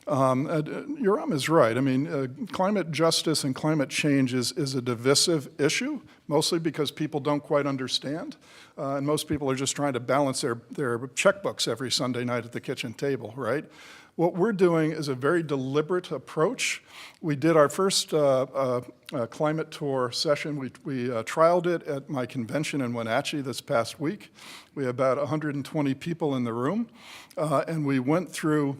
Yoram is right. I mean, climate justice and climate change is a divisive issue, mostly because people don't quite understand. And most people are just trying to balance their checkbooks every Sunday night at the kitchen table, right? What we're doing is a very deliberate approach. We did our first climate tour session. We trialed it at my convention in Wenatchee this past week. We had about 120 people in the room, and we went through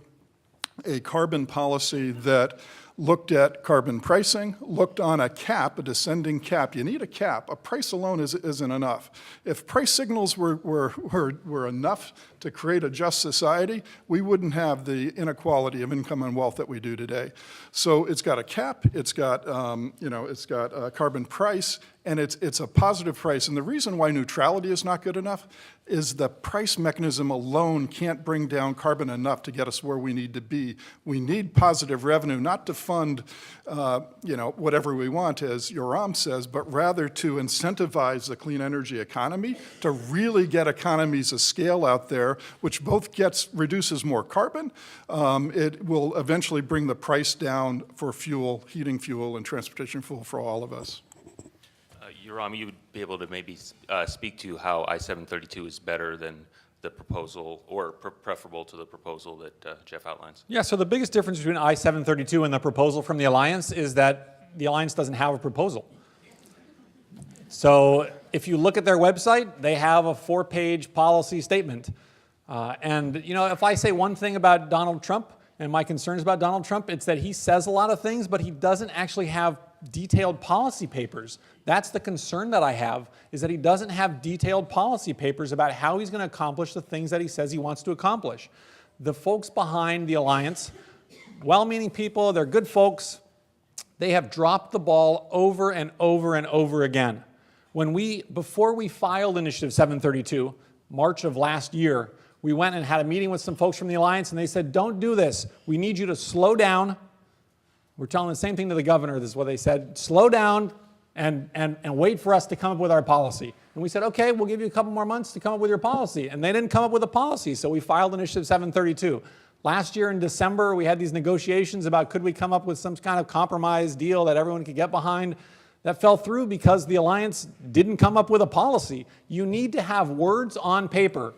a carbon policy that looked at carbon pricing, looked on a cap, a descending cap. You need a cap. A price alone isn't enough. If price signals were enough to create a just society, we wouldn't have the inequality of income and wealth that we do today. So it's got a cap, it's got, it's got a carbon price, and it's a positive price. And the reason why neutrality is not good enough is the price mechanism alone can't bring down carbon enough to get us where we need to be. We need positive revenue, not to fund, whatever we want, as Yoram says, but rather to incentivize the clean energy economy, to really get economies of scale out there, which both reduces more carbon. It will eventually bring the price down for fuel, heating fuel, and transportation fuel for all of us. Yoram, you would be able to maybe speak to how I-732 is better than the proposal, or preferable to the proposal that Jeff outlines. Yeah, so the biggest difference between I-732 and the proposal from the Alliance is that the Alliance doesn't have a proposal. So if you look at their website, they have a 4-page policy statement. If I say one thing about Donald Trump and my concerns about Donald Trump, it's that he says a lot of things, but he doesn't actually have detailed policy papers. That's the concern that I have, is that he doesn't have detailed policy papers about how he's going to accomplish the things that he says he wants to accomplish. The folks behind the Alliance, well-meaning people, they're good folks, they have dropped the ball over and over and over again. Before we filed Initiative 732, March of last year, we went and had a meeting with some folks from the Alliance, and they said, don't do this. We need you to slow down. We're telling the same thing to the governor. This is what they said. Slow down and wait for us to come up with our policy. And we said, okay, we'll give you a couple more months to come up with your policy. And they didn't come up with a policy, so we filed Initiative 732. Last year in December, we had these negotiations about could we come up with some kind of compromise deal that everyone could get behind. That fell through because the Alliance didn't come up with a policy. You need to have words on paper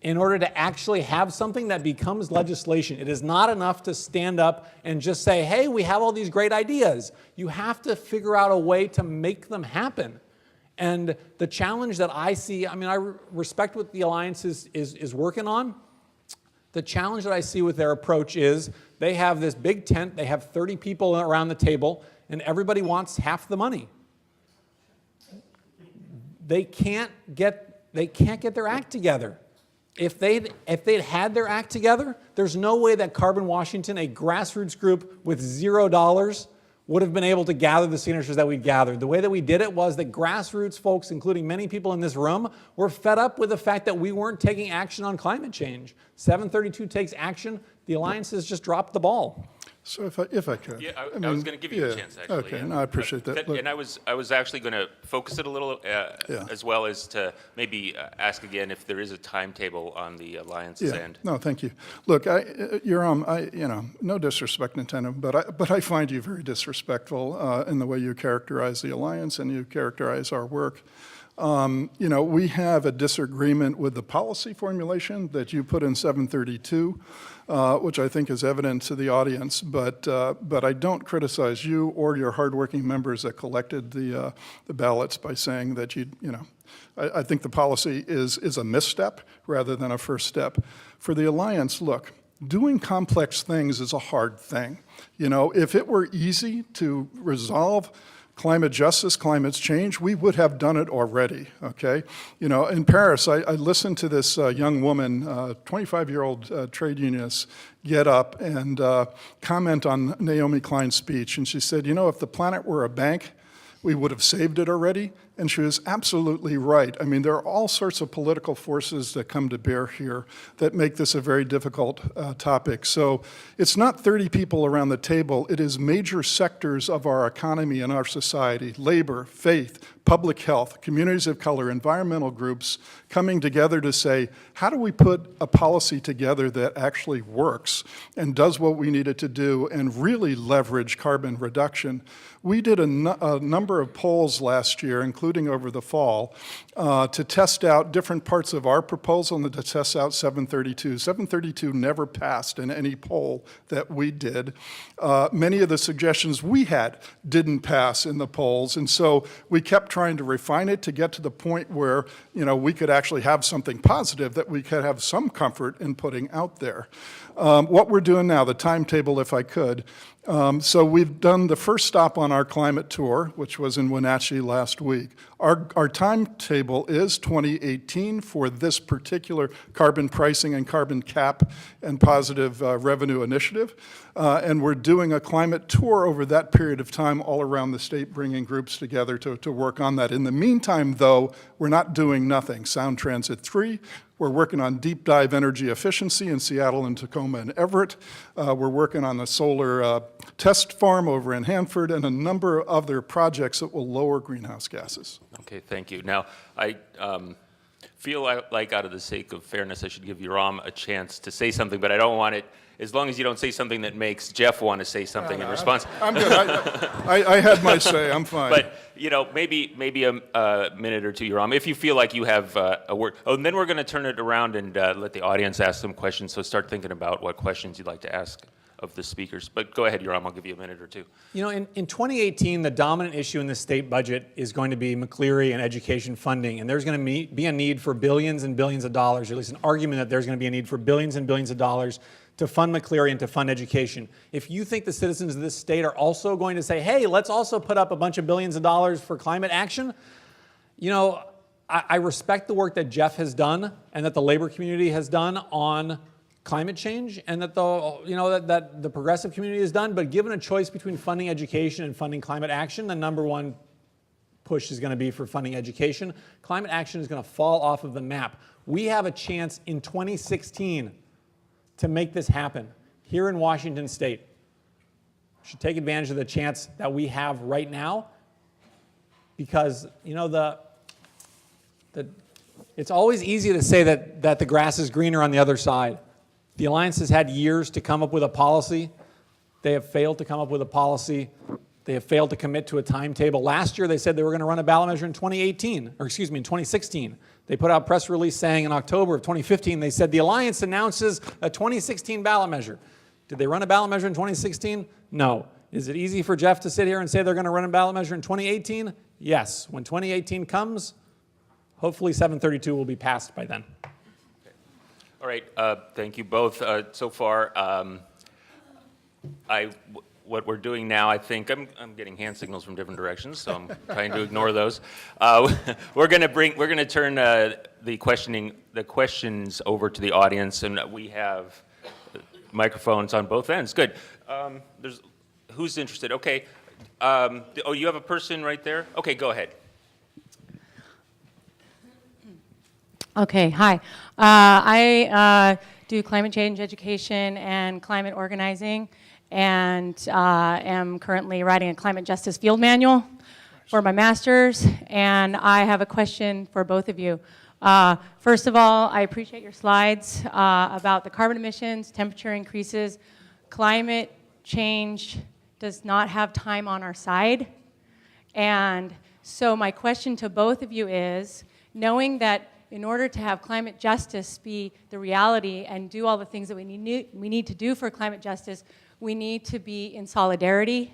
in order to actually have something that becomes legislation. It is not enough to stand up and just say, hey, we have all these great ideas. You have to figure out a way to make them happen. And the challenge that I see, I respect what the Alliance is working on. The challenge that I see with their approach is they have this big tent, they have 30 people around the table, and everybody wants half the money. They can't get their act together. If they'd had their act together, there's no way that Carbon Washington, a grassroots group with $0, would have been able to gather the signatures that we gathered. The way that we did it was that grassroots folks, including many people in this room, were fed up with the fact that we weren't taking action on climate change. 732 takes action. The Alliance has just dropped the ball. So if I could. Yeah, I was going to give you a chance, actually. Okay, no, I appreciate that. And I was actually going to focus it a little, as well as to maybe ask again if there is a timetable on the Alliance's end. No, thank you. Look, Yoram, no disrespect intended, but I find you very disrespectful in the way you characterize the Alliance and you characterize our work. We have a disagreement with the policy formulation that you put in 732, which I think is evident to the audience, but I don't criticize you or your hardworking members that collected the ballots by saying that I think the policy is a misstep rather than a first step. For the Alliance, look, doing complex things is a hard thing. If it were easy to resolve climate justice, climate change, we would have done it already, okay? In Paris, I listened to this young woman, 25-year-old trade unionist, get up and comment on Naomi Klein's speech. And she said, if the planet were a bank, we would have saved it already. And she was absolutely right. There are all sorts of political forces that come to bear here that make this a very difficult topic. So it's not 30 people around the table. It is major sectors of our economy and our society, labor, faith, public health, communities of color, environmental groups coming together to say, how do we put a policy together that actually works and does what we need it to do and really leverage carbon reduction? We did a number of polls last year, including over the fall, to test out different parts of our proposal and to test out 732. 732 never passed in any poll that we did. Many of the suggestions we had didn't pass in the polls, and so we kept trying to refine it to get to the point where we could actually have something positive that we could have some comfort in putting out there. What we're doing now, the timetable, if I could, So we've done the first stop on our climate tour, which was in Wenatchee last week. Our timetable is 2018 for this particular carbon pricing and carbon cap and positive revenue initiative. And we're doing a climate tour over that period of time all around the state, bringing groups together to work on that. In the meantime, though, we're not doing nothing. Sound Transit 3, we're working on deep dive energy efficiency in Seattle and Tacoma and Everett. We're working on the solar test farm over in Hanford and a number of other projects that will lower greenhouse gases. Okay, thank you. Now, I feel like out of the sake of fairness, I should give Yoram a chance to say something, but I don't want it, as long as you don't say something that makes Jeff want to say something in response. I'm good. I had my say. I'm fine. But, you know, maybe a minute or two, Yoram, if you feel like you have a word. Oh, and then we're going to turn it around and let the audience ask some questions, so start thinking about what questions you'd like to ask of the speakers. But go ahead, Yoram, I'll give you a minute or two. You know, in 2018, the dominant issue in the state budget is going to be McCleary and education funding, and there's going to be a need for billions and billions of dollars, or at least an argument that there's going to be a need for billions and billions of dollars to fund McCleary and to fund education. If you think the citizens of this state are also going to say, hey, let's also put up a bunch of billions of dollars for climate action, you know, I respect the work that Jeff has done and that the labor community has done on climate change, and that that the progressive community has done, but given a choice between funding education and funding climate action, the number one push is going to be for funding education. Climate action is going to fall off of the map. We have a chance in 2016 to make this happen here in Washington State. We should take advantage of the chance that we have right now, because you know it's always easy to say that the grass is greener on the other side. The Alliance has had years to come up with a policy. They have failed to come up with a policy. They have failed to commit to a timetable. Last year, they said they were going to run a ballot measure in 2016. They put out a press release saying in October of 2015, they said the Alliance announces a 2016 ballot measure. Did they run a ballot measure in 2016? No. Is it easy for Jeff to sit here and say they're going to run a ballot measure in 2018? Yes. When 2018 comes, hopefully 732 will be passed by then. All right, thank you both so far. What we're doing now, I think, I'm getting hand signals from different directions, so I'm trying to ignore those. We're going to turn the questions over to the audience, and we have microphones on both ends. Good. Who's interested? Okay. Oh, you have a person right there? Okay, go ahead. Okay, hi. I do climate change education and climate organizing, and am currently writing a climate justice field manual for my master's, and I have a question for both of you. First of all, I appreciate your slides about the carbon emissions, temperature increases. Climate change does not have time on our side, and so my question to both of you is, knowing that in order to have climate justice be the reality and do all the things that we need to do for climate justice, we need to be in solidarity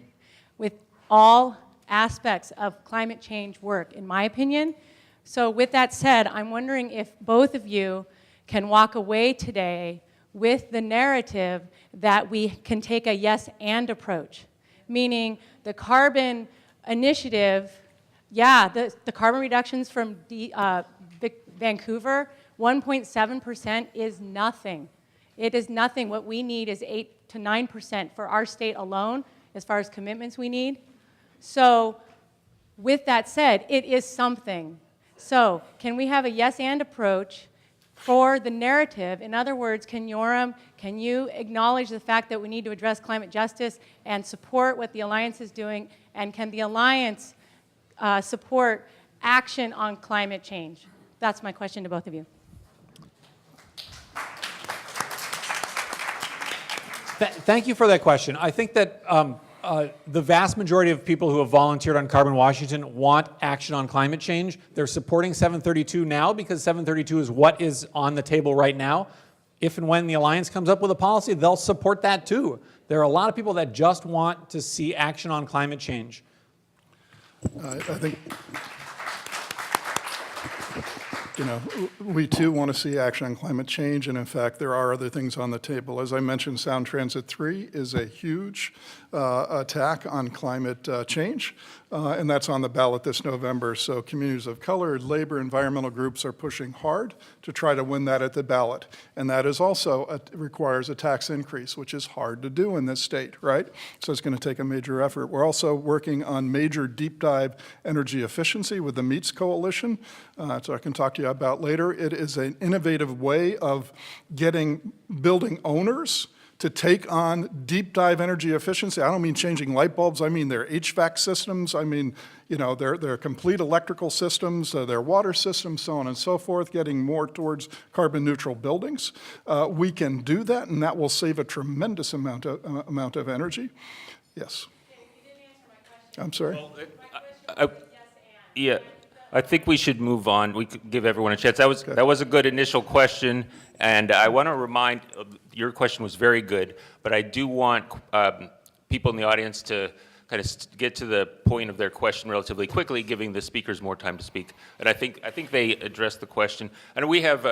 with all aspects of climate change work, in my opinion. So with that said, I'm wondering if both of you can walk away today with the narrative that we can take a yes and approach, meaning the carbon initiative, yeah, the carbon reductions from Vancouver, 1.7% is nothing. It is nothing. What we need is 8 to 9% for our state alone as far as commitments we need. So with that said, it is something. So can we have a yes and approach for the narrative? In other words, can you acknowledge the fact that we need to address climate justice and support what the Alliance is doing? And can the Alliance support action on climate change? That's my question to both of you. Thank you for that question. I think that the vast majority of people who have volunteered on Carbon Washington want action on climate change. They're supporting 732 now because 732 is what is on the table right now. If and when the Alliance comes up with a policy, they'll support that too. There are a lot of people that just want to see action on climate change. you know, we too want to see action on climate change, and in fact, there are other things on the table. As I mentioned, Sound Transit 3 is a huge attack on climate change, and that's on the ballot this November. So communities of color, labor, environmental groups are pushing hard to try to win that at the ballot. And that is also requires a tax increase, which is hard to do in this state, right? So it's going to take a major effort. We're also working on major deep dive energy efficiency with the MEETS Coalition, so I can talk to you about later. It is an innovative way of getting building owners to take on deep dive energy efficiency. I don't mean changing light bulbs, I mean their HVAC systems, I mean, you know, their complete electrical systems, their water systems, so on and so forth, getting more towards carbon neutral buildings. We can do that, and that will save a tremendous amount of energy. Yes. You didn't answer my question. I'm sorry? Well, yeah, I think we should move on. We could give everyone a chance. That was a good initial question, and I want to remind, your question was very good, but I do want people in the audience to kind of get to the point of their question relatively quickly, giving the speakers more time to speak. And I think they addressed the question. And we have,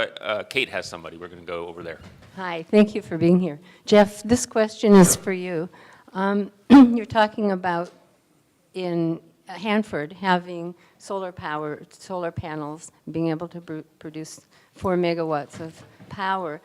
Kate has somebody. We're going to go over there. Hi, thank you for being here. Jeff, this question is for you. You're talking about in Hanford having solar panels, being able to produce 4 megawatts of power,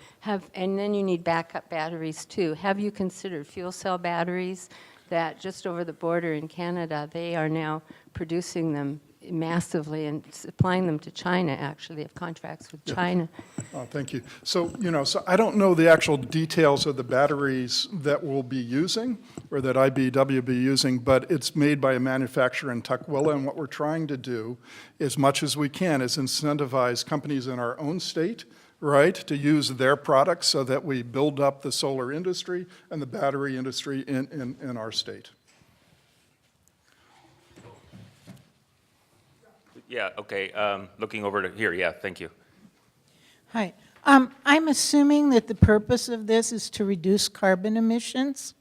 and then you need backup batteries too. Have you considered fuel cell batteries that just over the border in Canada, they are now producing them massively and supplying them to China, actually. They have contracts with China. Oh, thank you. So, you know, so I don't know the actual details of the batteries that we'll be using or that IBEW will be using, but it's made by a manufacturer in Tukwila, and what we're trying to do, as much as we can, is incentivize companies in our own state, right, to use their products so that we build up the solar industry and the battery industry in our state. Yeah, okay. Looking over to here. Yeah, thank you. Hi. I'm assuming that the purpose of this is to reduce carbon emissions,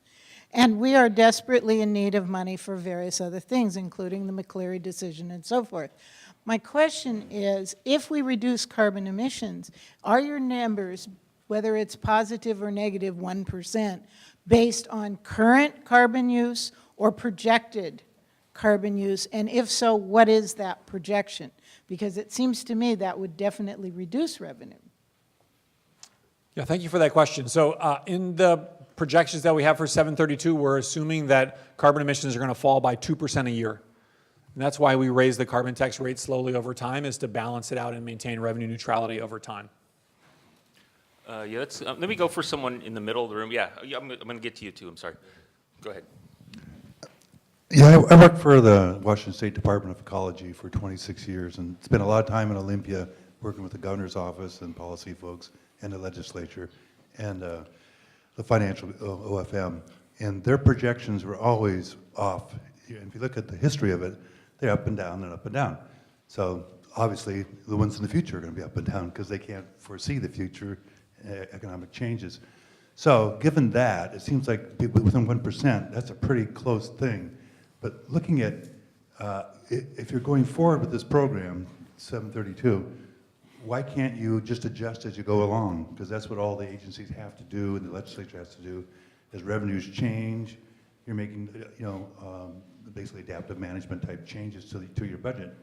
and we are desperately in need of money for various other things, including the McCleary decision and so forth. My question is, if we reduce carbon emissions, are your numbers, whether it's positive or negative 1%, based on current carbon use or projected carbon use, and if so, what is that projection? Because it seems to me that would definitely reduce revenue. Yeah, thank you for that question. So in the projections that we have for 732, we're assuming that carbon emissions are going to fall by 2% a year. And that's why we raise the carbon tax rate slowly over time, is to balance it out and maintain revenue neutrality over time. Yeah, let me go for someone in the middle of the room. Yeah, I'm going to get to you too. I'm sorry. Go ahead. Yeah, I worked for the Washington State Department of Ecology for 26 years and spent a lot of time in Olympia working with the governor's office and policy folks and the legislature and the financial OFM. And their projections were always off. And if you look at the history of it, they're up and down and up and down. So obviously the ones in the future are going to be up and down because they can't foresee the future economic changes. So given that, it seems like within 1%, that's a pretty close thing. But looking at, if you're going forward with this program, 732, why can't you just adjust as you go along? Because that's what all the agencies have to do and the legislature has to do. As revenues change, you're making, basically adaptive management type changes to your budget.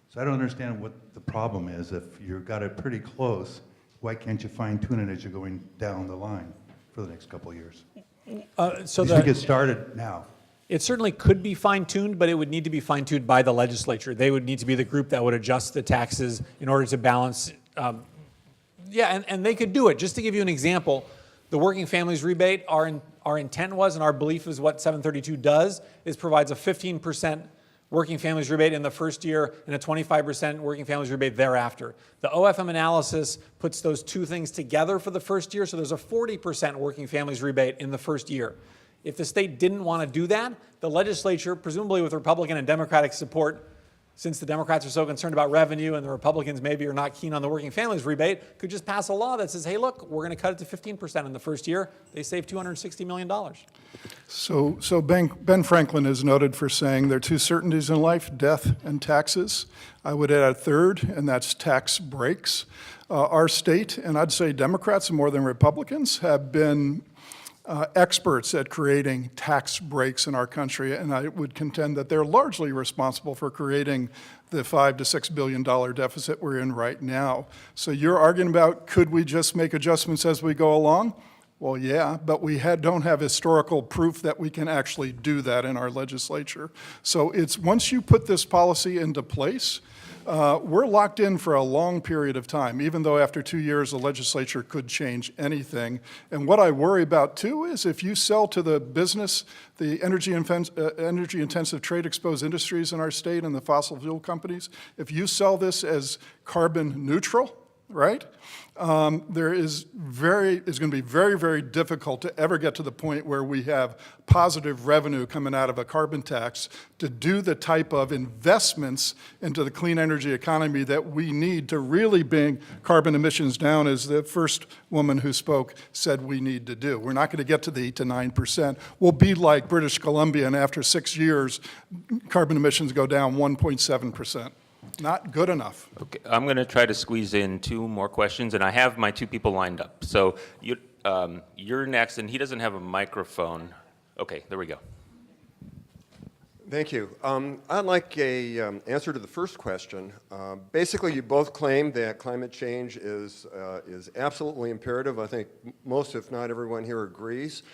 So I don't understand what the problem is. If you've got it pretty close, why can't you fine tune it as you're going down the line for the next couple of years? So You should get started now. it certainly could be fine-tuned, but it would need to be fine-tuned by the legislature. They would need to be the group that would adjust the taxes in order to balance. And they could do it. Just to give you an example, the working families rebate, our intent was, and our belief is what 732 does, is provides a 15% working families rebate in the first year and a 25% working families rebate thereafter. The OFM analysis puts those two things together for the first year, so there's a 40% working families rebate in the first year. If the state didn't want to do that, the legislature, presumably with Republican and Democratic support, since the Democrats are so concerned about revenue and the Republicans maybe are not keen on the working families rebate, could just pass a law that says, hey, look, we're going to cut it to 15% in the first year. They save $260 million. So Ben Franklin is noted for saying there are two certainties in life, death and taxes. I would add a third, and that's tax breaks. Our state, and I'd say Democrats more than Republicans, have been experts at creating tax breaks in our country, and I would contend that they're largely responsible for creating the $5 to $6 billion deficit we're in right now. So you're arguing about, could we just make adjustments as we go along? Well, yeah, but we don't have historical proof that we can actually do that in our legislature. So it's once you put this policy into place, we're locked in for a long period of time, even though after 2 years the legislature could change anything. And what I worry about too is if you sell to the business, the energy-intensive trade-exposed industries in our state and the fossil fuel companies, if you sell this as carbon neutral, right? It's going to be very, very difficult to ever get to the point where we have positive revenue coming out of a carbon tax to do the type of investments into the clean energy economy that we need to really bring carbon emissions down, as the first woman who spoke said we need to do. We're not going to get to the 8 to 9%. We'll be like British Columbia, and after 6 years, carbon emissions go down 1.7%. Not good enough. Okay, I'm going to try to squeeze in 2 more questions, and I have my 2 people lined up. So you're next, and he doesn't have a microphone. Okay, there we go. Thank you. I'd like an answer to the first question. Basically, you both claim that climate change is absolutely imperative. I think most, if not everyone here, agrees.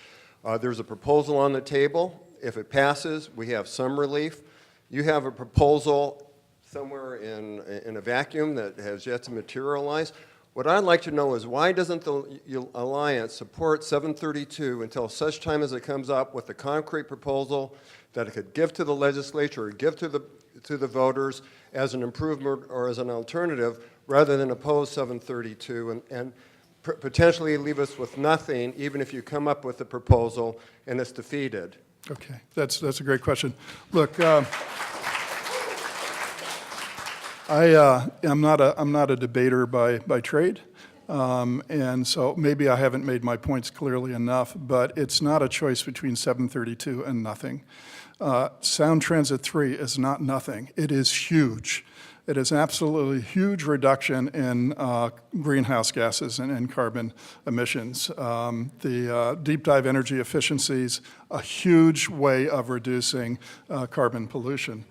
There's a proposal on the table. If it passes, we have some relief. You have a proposal somewhere in a vacuum that has yet to materialize. What I'd like to know is why doesn't the Alliance support 732 until such time as it comes up with a concrete proposal that it could give to the legislature or give to the voters as an improvement or as an alternative, rather than oppose 732 and potentially leave us with nothing, even if you come up with a proposal and it's defeated? Okay, that's a great question. Look, I'm not a debater by trade, and so maybe I haven't made my points clearly enough, but it's not a choice between 732 and nothing. Sound Transit 3 is not nothing. It is huge. It is absolutely huge reduction in greenhouse gases and carbon emissions. The deep dive energy efficiencies, a huge way of reducing carbon pollution.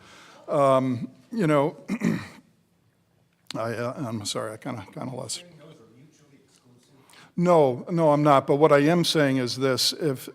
You know, I'm sorry, I kind of lost. No, I'm not. But what I am saying is this: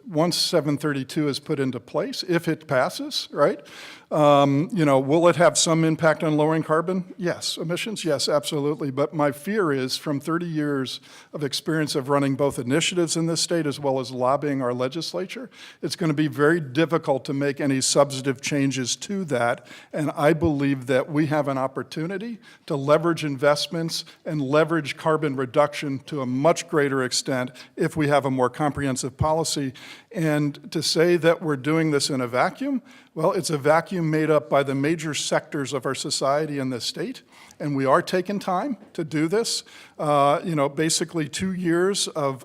once 732 is put into place, if it passes, right? Will it have some impact on lowering carbon? Yes. Emissions? Yes, absolutely. But my fear is, from 30 years of experience of running both initiatives in this state as well as lobbying our legislature, it's going to be very difficult to make any substantive changes to that. And I believe that we have an opportunity to leverage investments and leverage carbon reduction to a much greater extent if we have a more comprehensive policy. And to say that we're doing this in a vacuum, well, it's a vacuum made up by the major sectors of our society in this state, and we are taking time to do this. Basically 2 years of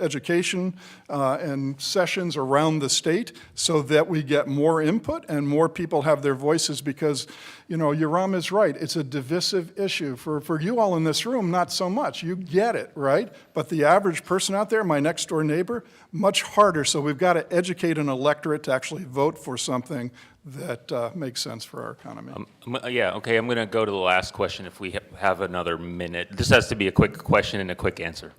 education and sessions around the state so that we get more input and more people have their voices, because, Yoram is right. It's a divisive issue. For you all in this room, not so much. You get it, right? But the average person out there, my next door neighbor, much harder. So we've got to educate an electorate to actually vote for something that makes sense for our economy. Okay, I'm going to go to the last question if we have another minute. This has to be a quick question and a quick answer.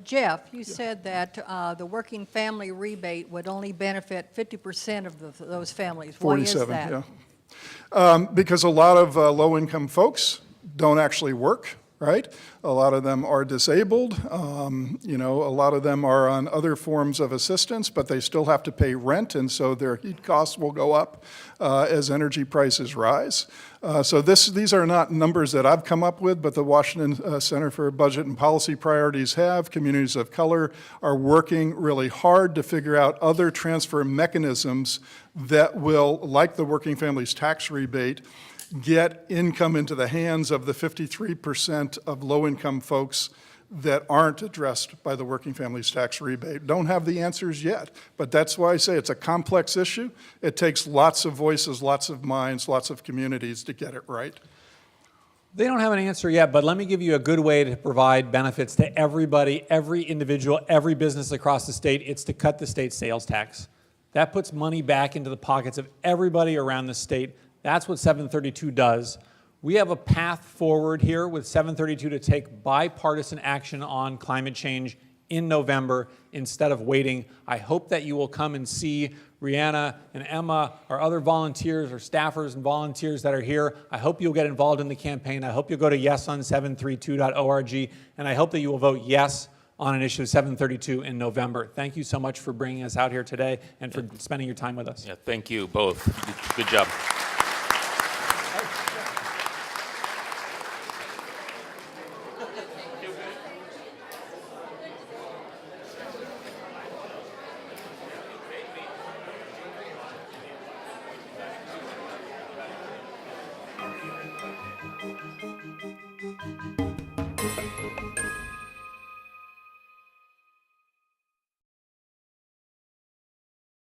Jeff, you said that the working family rebate would only benefit 50% of those families. Why is 47, that? yeah. Because a lot of low-income folks don't actually work, right? A lot of them are disabled. You know, a lot of them are on other forms of assistance, but they still have to pay rent, and so their heat costs will go up as energy prices rise. So these are not numbers that I've come up with, but the Washington Center for Budget and Policy Priorities have. Communities of color are working really hard to figure out other transfer mechanisms that will, like the Working Families Tax Rebate, get income into the hands of the 53% of low-income folks that aren't addressed by the Working Families Tax Rebate. Don't have the answers yet, but that's why I say it's a complex issue. It takes lots of voices, lots of minds, lots of communities to get it right. They don't have an answer yet, but let me give you a good way to provide benefits to everybody, every individual, every business across the state. It's to cut the state sales tax. That puts money back into the pockets of everybody around the state. That's what 732 does. We have a path forward here with 732 to take bipartisan action on climate change in November instead of waiting. I hope that you will come and see Rihanna and Emma, our other volunteers or staffers and volunteers that are here. I hope you'll get involved in the campaign. I hope you'll go to yesson732.org, and I hope that you will vote yes on Initiative 732 in November. Thank you so much for bringing us out here today and for spending your time with us. Yeah, thank you both. Good job.